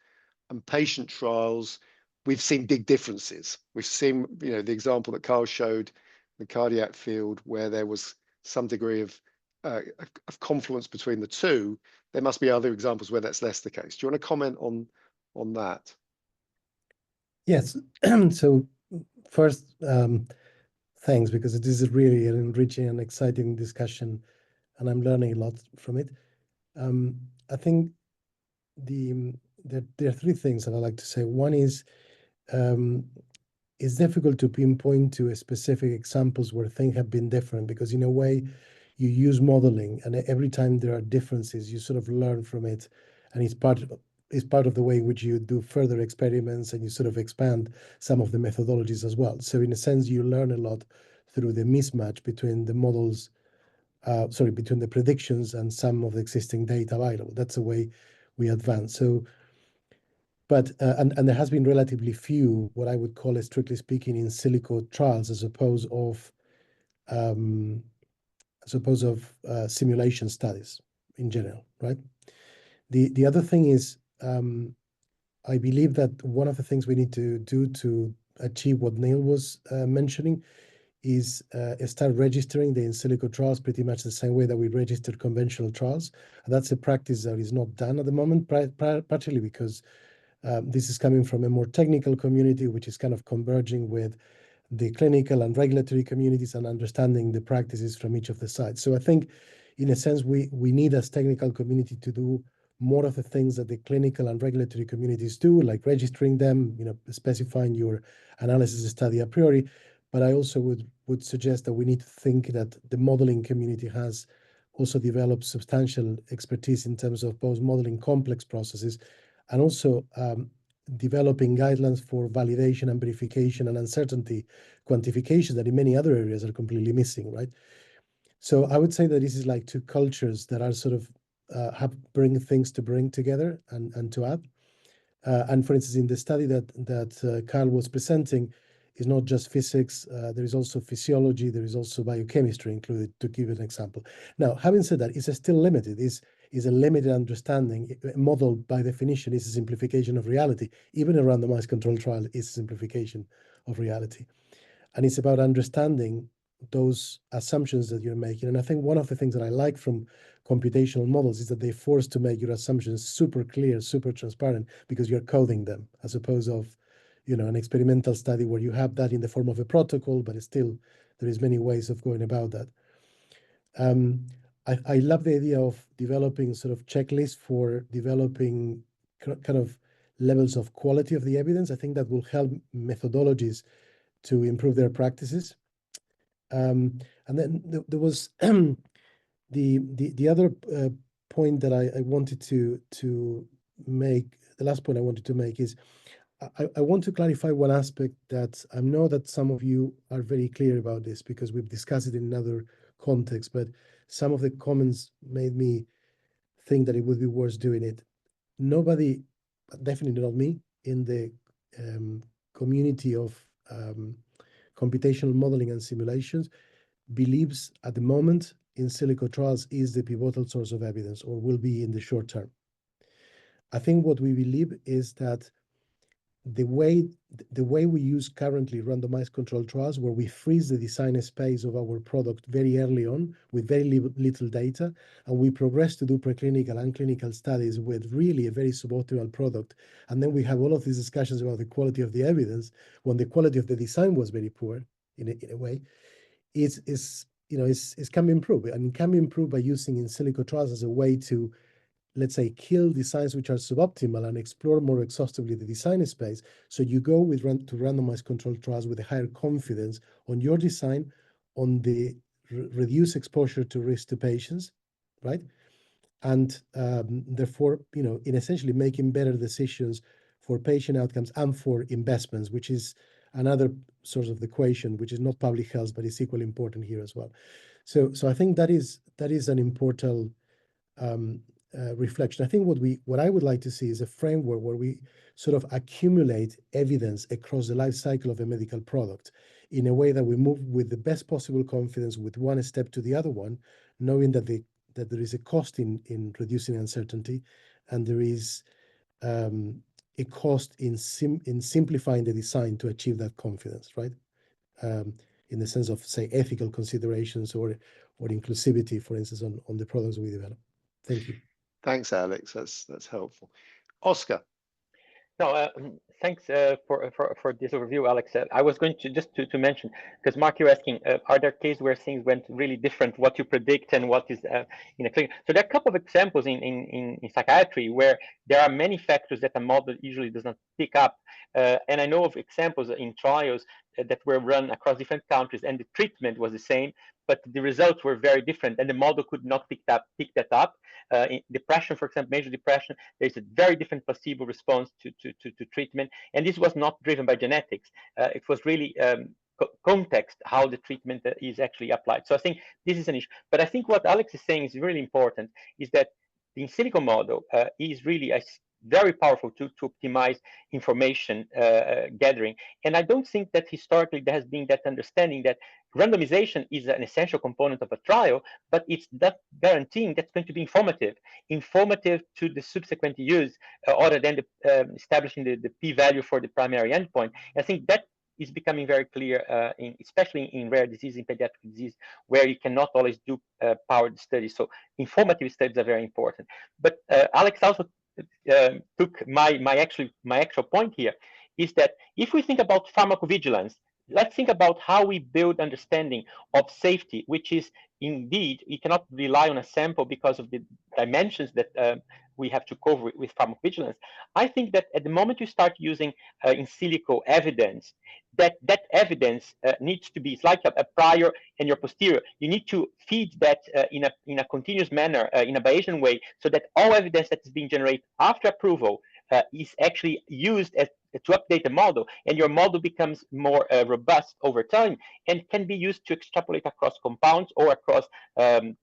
and patient trials, we've seen big differences. We've seen, the example that Carl showed, the cardiac field, where there was some degree of of confluence between the two, there must be other examples where that's less the case. Do you want to comment on that? Yes. So first, thanks, because it is really an enriching and exciting discussion, and I'm learning a lot from it. I think there are three things that I like to say. One is it's difficult to pinpoint to a specific examples where things have been different, because in a way you use modeling, and every time there are differences, you sort of learn from it, and it's part of the way in which you do further experiments, and you sort of expand some of the methodologies as well. So in a sense, you learn a lot through the mismatch between the models, between the predictions and some of the existing data available. That's the way we advance. So, but and there has been relatively few, what I would call, strictly speaking, in silico trials, as opposed of simulation studies in general, right? The other thing is, I believe that one of the things we need to do to achieve what Neil was mentioning is start registering the in-silico trials pretty much the same way that we register conventional trials. And that's a practice that is not done at the moment, partially because this is coming from a more technical community, which is kind of converging with the clinical and regulatory communities and understanding the practices from each of the sides. So I think, in a sense, we need, as technical community, to do more of the things that the clinical and regulatory communities do, like registering them, specifying your analysis study a priori. But I also would suggest that we need to think that the modeling community has also developed substantial expertise in terms of both modeling complex processes and also developing guidelines for validation and verification and uncertainty quantification that in many other areas are completely missing, right? So I would say that this is like two cultures that are sort of bring things to bring together and to add. And for instance, in the study that Carl was presenting, is not just physics, there is also physiology, there is also biochemistry included, to give an example. Now, having said that, it's still limited, is a limited understanding. A model, by definition, is a simplification of reality. Even a randomized controlled trial is a simplification of reality. And it's about understanding those assumptions that you're making. And I think one of the things that I like from computational models is that they force to make your assumptions super clear, super transparent, because you're coding them, as opposed of an experimental study where you have that in the form of a protocol, but still there is many ways of going about that. I love the idea of developing sort of checklists for developing kind of levels of quality of the evidence. I think that will help methodologies to improve their practices. And then there was the other point that I wanted to make. The last point I wanted to make is I want to clarify one aspect that I know that some of you are very clear about this, because we've discussed it in another context, but some of the comments made me think that it would be worth doing it. Nobody, definitely not me, in the community of computational modeling and simulations believes at the moment in-silico trials is the pivotal source of evidence, or will be in the short term. I think what we believe is that the way we use currently randomized controlled trials, where we freeze the design space of our product very early on with very little data, and we progress to do preclinical and clinical studies with really a very suboptimal product, and then we have all of these discussions about the quality of the evidence when the quality of the design was very poor in a way, it can be improved, and it can be improved by using in-silico trials as a way to, let's say, kill designs which are suboptimal and explore more exhaustively the design space. So you go to randomized controlled trials with a higher confidence on your design, on the reduced exposure to risk to patients, right? And therefore, in essentially making better decisions for patient outcomes and for investments, which is another source of the equation, which is not public health, but is equally important here as well. So I think that is an important reflection. I think what I would like to see is a framework where we sort of accumulate evidence across the life cycle of a medical product in a way that we move with the best possible confidence with one step to the other one, knowing that there is a cost in reducing uncertainty, and there is a cost in simplifying the design to achieve that confidence, right? in the sense of, say, ethical considerations or inclusivity, for instance, on the products we develop. Thank you. Thanks, Alex. That's helpful. Oscar. No, thanks for this overview, Alex. I was going to just to mention, because Mark, you're asking, are there cases where things went really different, what you predict and what is in a clinic? So there are a couple of examples in psychiatry where there are many factors that a model usually does not pick up. And I know of examples in trials that were run across different countries, and the treatment was the same, but the results were very different, and the model could not pick that up. In depression, for example, major depression, there's a very different placebo response to treatment, and this was not driven by genetics. It was really context, how the treatment is actually applied. So I think this is an issue. But I think what Alex is saying is really important, is that the In-Silico model is really very powerful to optimize information gathering. And I don't think that historically there has been that understanding that randomization is an essential component of a trial, but it's that guaranteeing that's going to be informative to the subsequent use, other than establishing the p-value for the primary endpoint. I think that is becoming very clear, especially in rare disease, in pediatric disease, where you cannot always do powered studies. So informative studies are very important. But Alex also took my actual point here, is that if we think about pharmacovigilance, let's think about how we build understanding of safety, which is indeed, you cannot rely on a sample because of the dimensions that we have to cover with pharmacovigilance. I think that at the moment you start using in silico evidence, that evidence needs to be, it's like a prior and your posterior. You need to feed that in a continuous manner, in a Bayesian way, so that all evidence that is being generated after approval is actually used to update the model, and your model becomes more robust over time and can be used to extrapolate across compounds or across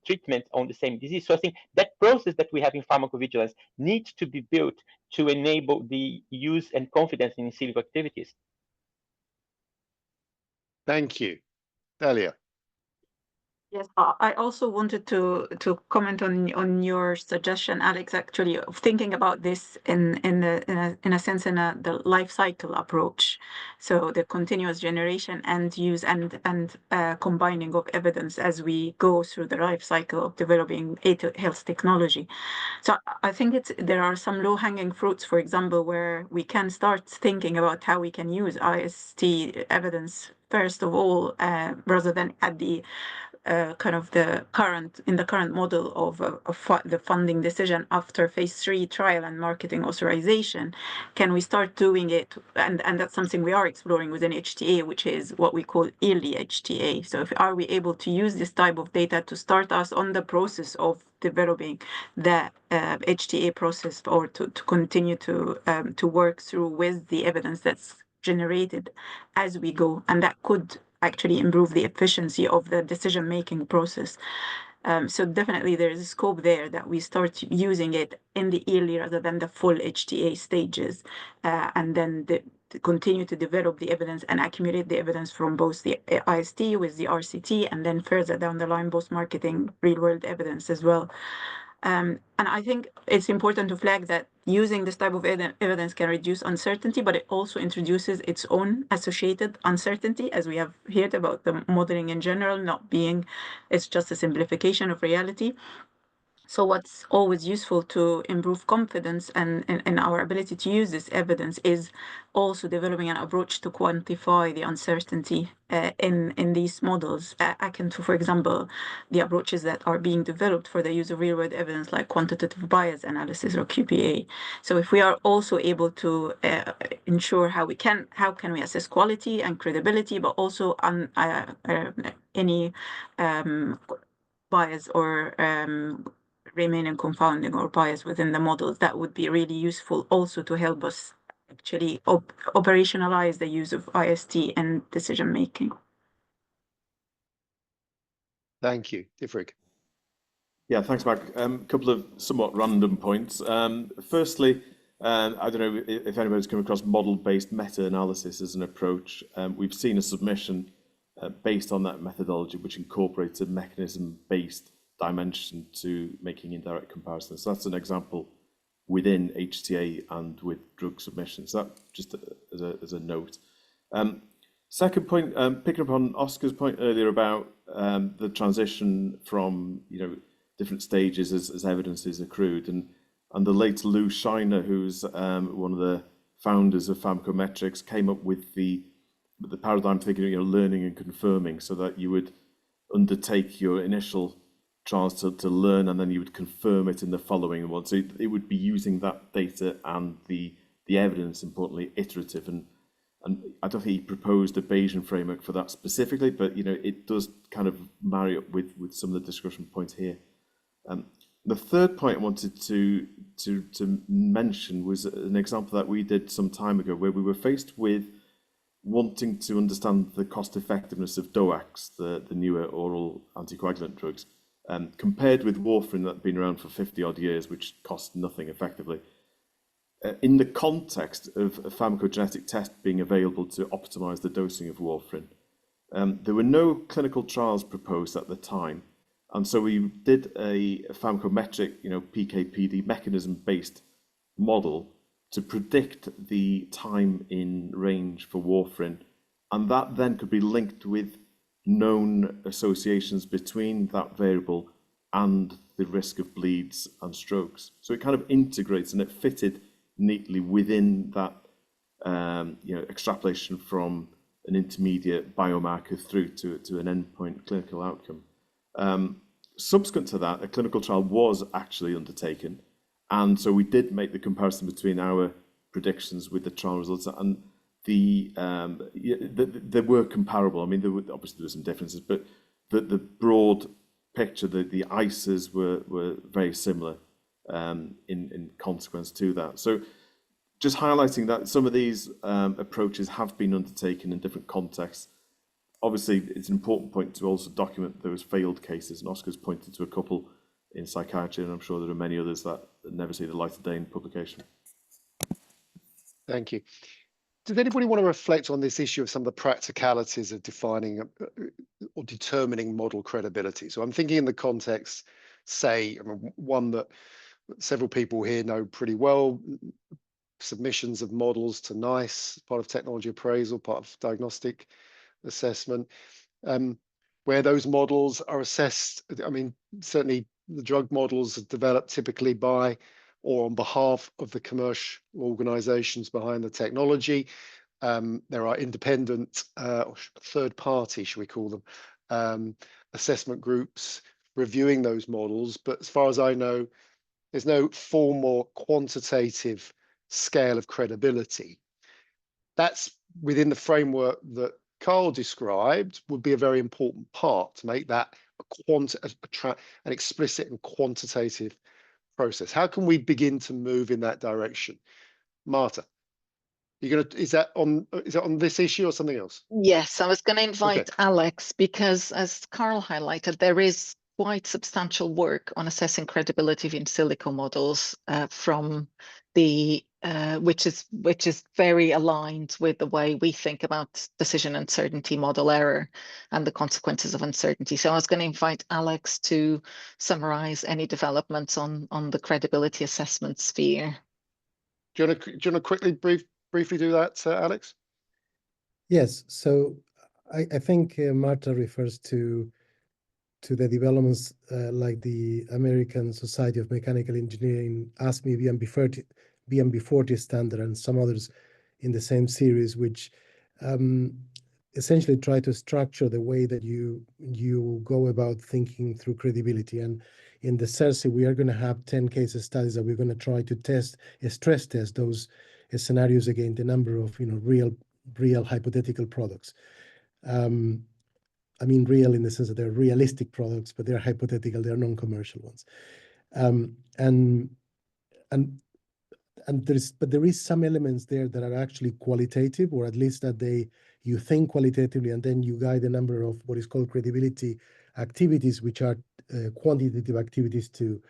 treatments on the same disease. So I think that process that we have in pharmacovigilance needs to be built to enable the use and confidence in silico activities. Thank you. Delia. Yes, I also wanted to comment on your suggestion, Alex, actually, of thinking about this in a sense in the life cycle approach. So the continuous generation and use and combining of evidence as we go through the life cycle of developing health technology. So I think there are some low-hanging fruits, for example, where we can start thinking about how we can use IST evidence first of all, rather than at the kind of the current model of the funding decision after phase 3 trial and marketing authorization. Can we start doing it? And that's something we are exploring within HTA, which is what we call early HTA. So are we able to use this type of data to start us on the process of developing the HTA process, or to continue to work through with the evidence that's generated as we go, and that could actually improve the efficiency of the decision-making process. So definitely there is a scope there that we start using it in the early rather than the full HTA stages, and then to continue to develop the evidence and accumulate the evidence from both the IST with the RCT, and then further down the line, both marketing real-world evidence as well. And I think it's important to flag that using this type of evidence can reduce uncertainty, but it also introduces its own associated uncertainty, as we have heard about the modeling in general not being, it's just a simplification of reality. So what's always useful to improve confidence and in our ability to use this evidence is also developing an approach to quantify the uncertainty in these models, akin to, for example, the approaches that are being developed for the use of real-world evidence, like quantitative bias analysis or QPA. So if we are also able to ensure how can we assess quality and credibility, but also any bias or remaining confounding or bias within the models, that would be really useful also to help us actually operationalize the use of IST and decision making. Thank you. Ifrik. Yeah, thanks, Mark. A couple of somewhat random points. Firstly, I don't know if anybody's come across model-based meta-analysis as an approach. We've seen a submission based on that methodology, which incorporates a mechanism-based dimension to making indirect comparisons. So that's an example within HTA and with drug submissions. That just as a note. Second point, picking up on Oscar's point earlier about the transition from different stages as evidence is accrued, and the late Lou Shiner, who's one of the founders of pharmacometrics, came up with the paradigm thinking of learning and confirming, so that you would undertake your initial trials to learn, and then you would confirm it in the following one. So it would be using that data and the evidence, importantly, iterative. And I don't think he proposed a Bayesian framework for that specifically, but it does kind of marry up with some of the discussion points here. The third point I wanted to mention was an example that we did some time ago, where we were faced with wanting to understand the cost effectiveness of DOACs, the newer oral anticoagulant drugs, compared with warfarin that had been around for 50 odd years, which cost nothing effectively. In the context of a pharmacogenetic test being available to optimize the dosing of warfarin, there were no clinical trials proposed at the time. And so we did a pharmacometric, PK/PD mechanism-based model to predict the time in range for warfarin. And that then could be linked with known associations between that variable and the risk of bleeds and strokes. So it kind of integrates, and it fitted neatly within that extrapolation from an intermediate biomarker through to an endpoint clinical outcome. Subsequent to that, a clinical trial was actually undertaken, and so we did make the comparison between our predictions with the trial results, and they were comparable. I mean, obviously there were some differences, but the broad picture, the ICEs were very similar in consequence to that. So just highlighting that some of these approaches have been undertaken in different contexts. Obviously, it's an important point to also document those failed cases, and Oscar's pointed to a couple in psychiatry, and I'm sure there are many others that never see the light of day in publication. Thank you. Does anybody want to reflect on this issue of some of the practicalities of defining or determining model credibility? So I'm thinking in the context, say, one that several people here know pretty well, submissions of models to NICE, part of technology appraisal, part of diagnostic assessment, where those models are assessed. I mean, certainly the drug models are developed typically by or on behalf of the commercial organizations behind the technology. There are independent third party, should we call them, assessment groups reviewing those models. But as far as I know, there's no formal quantitative scale of credibility. That's within the framework that Carl described would be a very important part to make that an explicit and quantitative process. How can we begin to move in that direction? Marta, is that on this issue or something else? Yes, I was going to invite Alex, because as Carl highlighted, there is quite substantial work on assessing credibility of in-silico models from the which is very aligned with the way we think about decision uncertainty, model error, and the consequences of uncertainty. So I was going to invite Alex to summarize any developments on the credibility assessment sphere. Do you want to quickly briefly do that, Alex? Yes. So I think Marta refers to the developments like the American Society of Mechanical Engineering ASME BMB40 standard and some others in the same series, which essentially try to structure the way that you go about thinking through credibility. And in the CEiRSI, we are going to have 10 case studies that we're going to try to stress test those scenarios against a number of real hypothetical products. I mean, real in the sense that they're realistic products, but they're hypothetical, they're non-commercial ones. There is some elements there that are actually qualitative, or at least that you think qualitatively, and then you guide a number of what is called credibility activities, which are quantitative activities to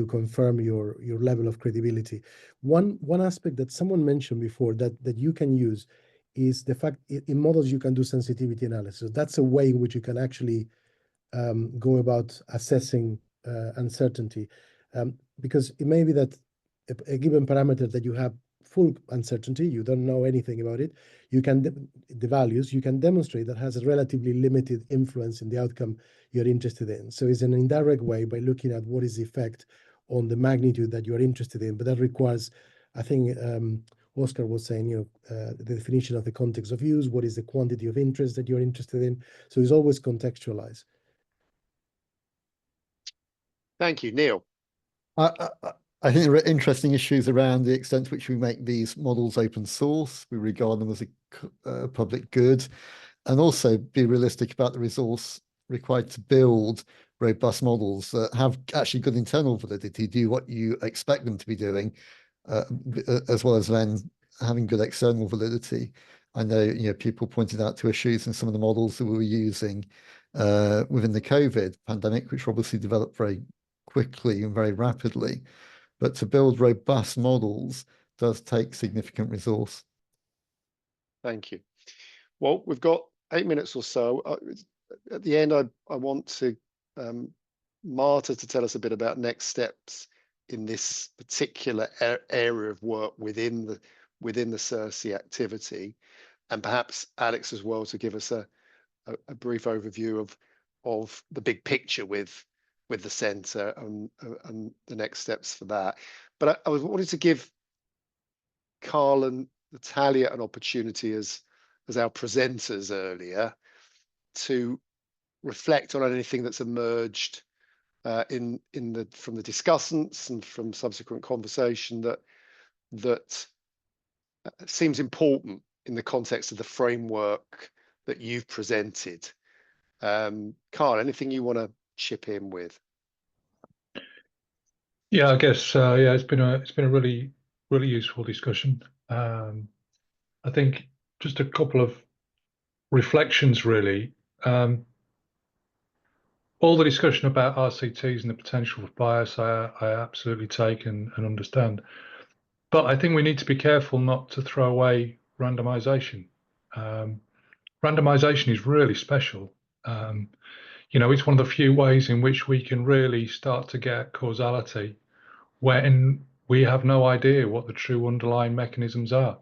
confirm your level of credibility. One aspect that someone mentioned before that you can use is the fact in models you can do sensitivity analysis. That's a way in which you can actually go about assessing uncertainty, because it may be that a given parameter that you have full uncertainty, you don't know anything about it, you can the values you can demonstrate that has a relatively limited influence in the outcome you're interested in. So it's an indirect way by looking at what is the effect on the magnitude that you're interested in, but that requires, I think, Oscar was saying, the definition of the context of use, what is the quantity of interest that you're interested in. So it's always contextualized. Thank you, Neil. I think there are interesting issues around the extent to which we make these models open source. We regard them as a public good, and also be realistic about the resource required to build robust models that have actually good internal validity, do what you expect them to be doing, as well as then having good external validity. I know, people pointed out to issues in some of the models that we were using within the COVID pandemic, which obviously developed very quickly and very rapidly. But to build robust models does take significant resource. Thank you. Well, we've got 8 minutes or so. At the end, I want to Marta to tell us a bit about next steps in this particular area of work within the CEiRSI activity, and perhaps Alex as well to give us a brief overview of the big picture with the centre and the next steps for that. But I wanted to give Carl and Natalia an opportunity as our presenters earlier to reflect on anything that's emerged from the discussants and from subsequent conversation that seems important in the context of the framework that you've presented. Carl, anything you want to chip in with? Yeah, I guess it's been a really useful discussion. I think just a couple of reflections really. All the discussion about RCTs and the potential for bias, I absolutely take and understand. But I think we need to be careful not to throw away randomization. Randomization is really special. It's one of the few ways in which we can really start to get causality when we have no idea what the true underlying mechanisms are.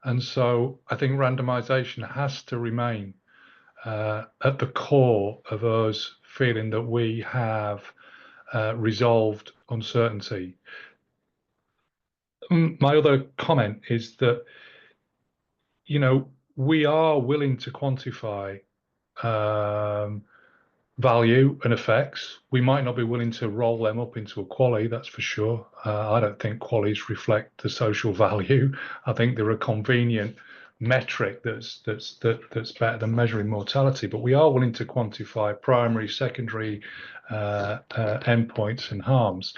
And so I think randomization has to remain at the core of us feeling that we have resolved uncertainty. My other comment is that, we are willing to quantify value and effects. We might not be willing to roll them up into a QALY, that's for sure. I don't think QALYs reflect the social value. I think they're a convenient metric that's better than measuring mortality, but we are willing to quantify primary, secondary endpoints and harms.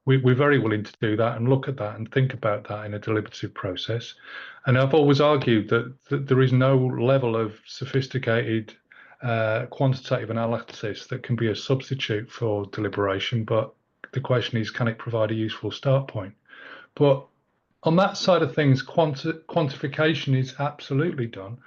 We're very willing to do that and look at that and think about that in a deliberative process. And I've always argued that there is no level of sophisticated quantitative analysis that can be a substitute for deliberation, but the question is, can it provide a useful start point? But on that side of things, quantification is absolutely done.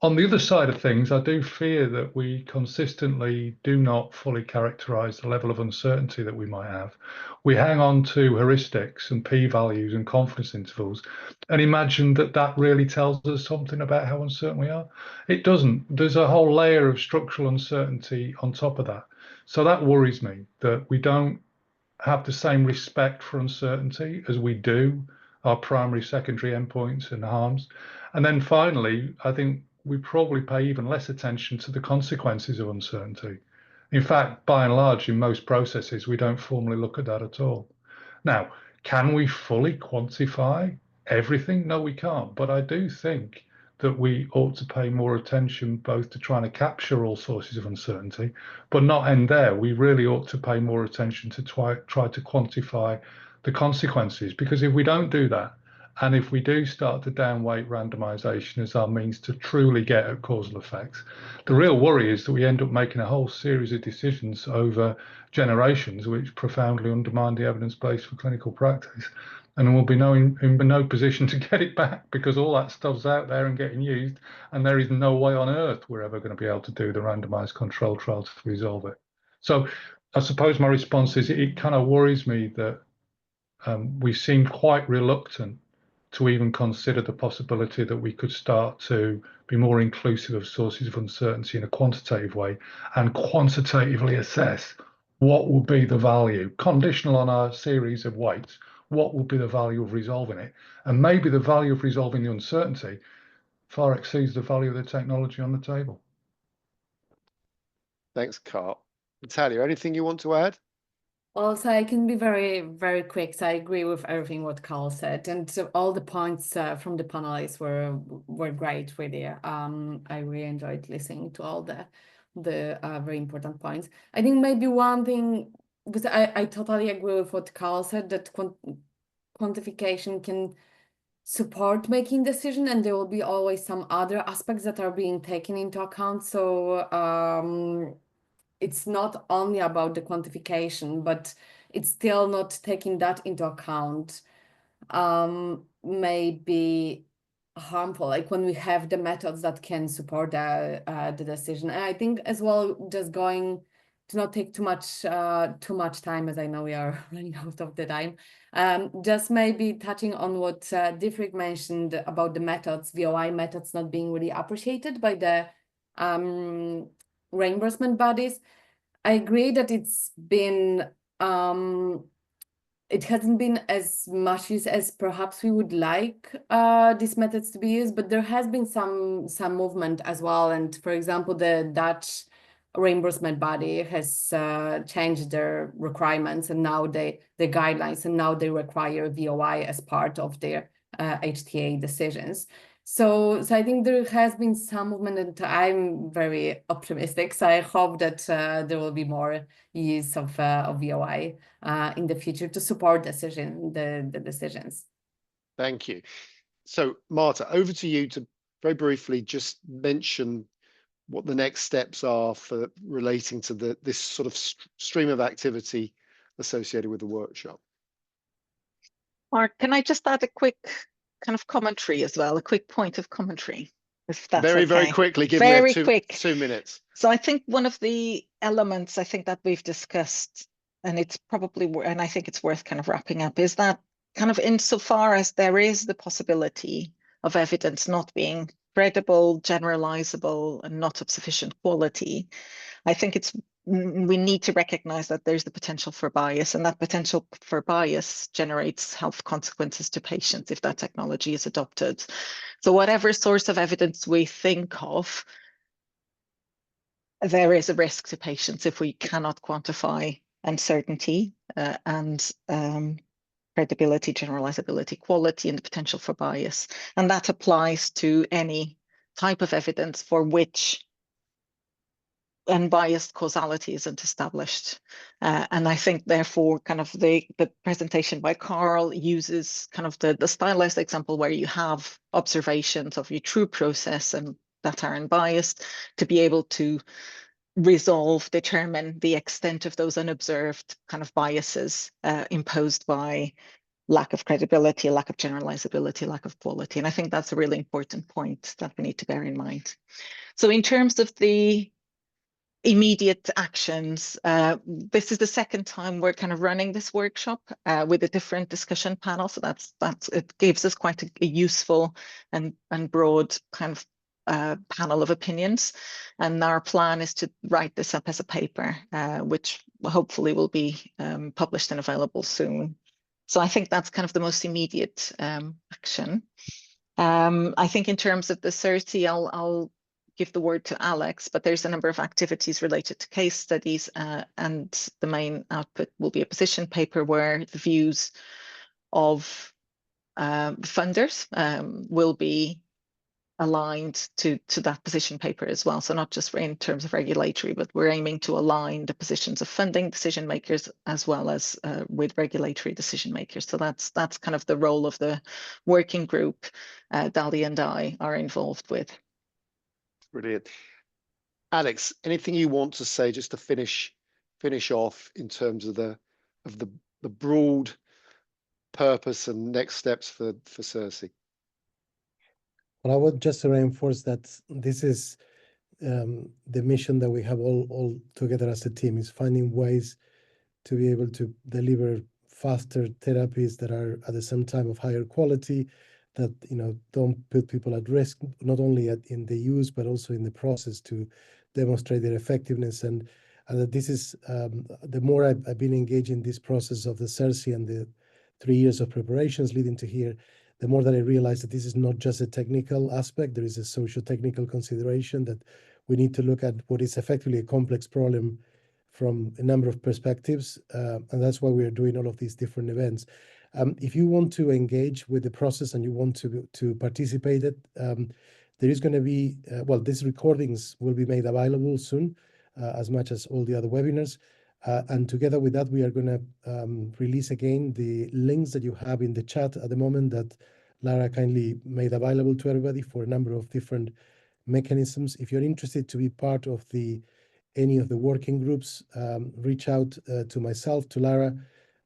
On the other side of things, I do fear that we consistently do not fully characterize the level of uncertainty that we might have. We hang on to heuristics and p-values and confidence intervals and imagine that really tells us something about how uncertain we are. It doesn't. There's a whole layer of structural uncertainty on top of that. So that worries me, that we don't have the same respect for uncertainty as we do our primary, secondary endpoints and harms. And then finally, I think we probably pay even less attention to the consequences of uncertainty. In fact, by and large, in most processes, we don't formally look at that at all. Now, can we fully quantify everything? No, we can't. But I do think that we ought to pay more attention both to trying to capture all sources of uncertainty, but not end there. We really ought to pay more attention to try to quantify the consequences, because if we don't do that, and if we do start to downweight randomization as our means to truly get at causal effects, the real worry is that we end up making a whole series of decisions over generations which profoundly undermine the evidence base for clinical practice. And we'll be in no position to get it back, because all that stuff's out there and getting used, and there is no way on earth we're ever going to be able to do the randomized control trial to resolve it. So I suppose my response is it kind of worries me that we seem quite reluctant to even consider the possibility that we could start to be more inclusive of sources of uncertainty in a quantitative way and quantitatively assess what will be the value, conditional on a series of weights, what will be the value of resolving it. And maybe the value of resolving the uncertainty far exceeds the value of the technology on the table. Thanks, Carl. Natalia, anything you want to add? Also, I can be very, very quick. So I agree with everything what Carl said, and so all the points from the panelists were great. Really, I really enjoyed listening to all the very important points. I think maybe one thing, because I totally agree with what Carl said, that quantification can support making decision, and there will be always some other aspects that are being taken into account. So it's not only about the quantification, but it's still not taking that into account may be harmful, like when we have the methods that can support the decision. And I think as well, just going to not take too much time, as I know we are running out of the time, just maybe touching on what Difrik mentioned about the methods, VOI methods not being really appreciated by the reimbursement bodies. I agree that it's been it hasn't been as much used as perhaps we would like these methods to be used, but there has been some movement as well. And for example, the Dutch reimbursement body has changed their requirements, and now the guidelines, and now they require VOI as part of their HTA decisions. So I think there has been some movement, and I'm very optimistic. So I hope that there will be more use of VOI in the future to support the decisions. Thank you. So Marta, over to you to very briefly just mention what the next steps are for relating to this sort of stream of activity associated with the workshop. Mark, can I just add a quick kind of commentary as well, a quick point of commentary, if that's very, okay. very quickly, give very me quick. 2 minutes. So I think one of the elements I think that we've discussed, and it's probably, and I think it's worth kind of wrapping up, is that kind of insofar as there is the possibility of evidence not being credible, generalizable, and not of sufficient quality, I think we need to recognize that there's the potential for bias, and that potential for bias generates health consequences to patients if that technology is adopted. So whatever source of evidence we think of, there is a risk to patients if we cannot quantify uncertainty and credibility, generalizability, quality, and the potential for bias. And that applies to any type of evidence for which unbiased causality isn't established. And I think, therefore, kind of the presentation by Carl uses kind of the stylized example where you have observations of your true process and that are unbiased to be able to determine the extent of those unobserved kind of biases imposed by lack of credibility, lack of generalizability, lack of quality. And I think that's a really important point that we need to bear in mind. So in terms of the immediate actions, this is the second time we're kind of running this workshop with a different discussion panel. So that's it gives us quite a useful and broad kind of panel of opinions. And our plan is to write this up as a paper, which hopefully will be published and available soon. So I think that's kind of the most immediate action. I think in terms of the CEiRSI, I'll give the word to Alex, but there's a number of activities related to case studies, and the main output will be a position paper where the views of funders will be aligned to that position paper as well. So not just in terms of regulatory, but we're aiming to align the positions of funding decision makers as well as with regulatory decision makers. So that's kind of the role of the working group Dali and I are involved with. Brilliant. Alex, anything you want to say just to finish off in terms of the broad purpose and next steps for CEiRSI? Well, I would just reinforce that this is the mission that we have all together as a team, is finding ways to be able to deliver faster therapies that are at the same time of higher quality, that don't put people at risk, not only in the use but also in the process, to demonstrate their effectiveness. And that this is the more I've been engaged in this process of the CEiRSI and the 3 years of preparations leading to here, the more that I realize that this is not just a technical aspect. There is a socio-technical consideration that we need to look at what is effectively a complex problem from a number of perspectives, and that's why we are doing all of these different events. If you want to engage with the process and you want to participate, there is going to be, well, these recordings will be made available soon, as much as all the other webinars. And together with that, we are going to release again the links that you have in the chat at the moment that Lara kindly made available to everybody for a number of different mechanisms. If you're interested to be part of any of the working groups, reach out to myself, to Lara,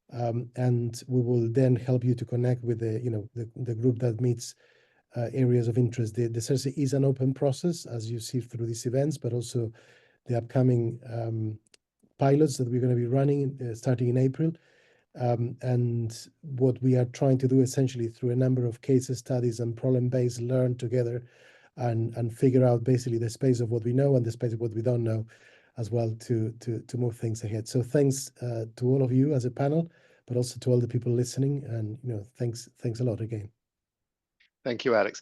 and we will then help you to connect with the group that meets areas of interest. The CEiRSI is an open process, as you see through these events, but also the upcoming pilots that we're going to be running starting in April. And what we are trying to do essentially through a number of case studies and problem-based learn together and figure out basically the space of what we know and the space of what we don't know as well to move things ahead. So thanks to all of you as a panel, but also to all the people listening, and thanks a lot again. Thank you, Alex.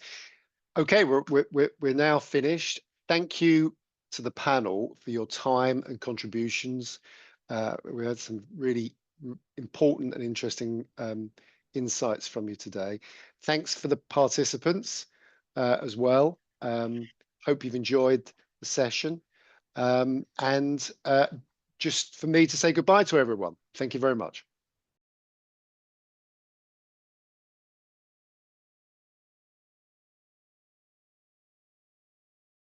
Okay, we're now finished. Thank you to the panel for your time and contributions. We had some really important and interesting insights from you today. Thanks for the participants as well. Hope you've enjoyed the session. And just for me to say goodbye to everyone. Thank you very much.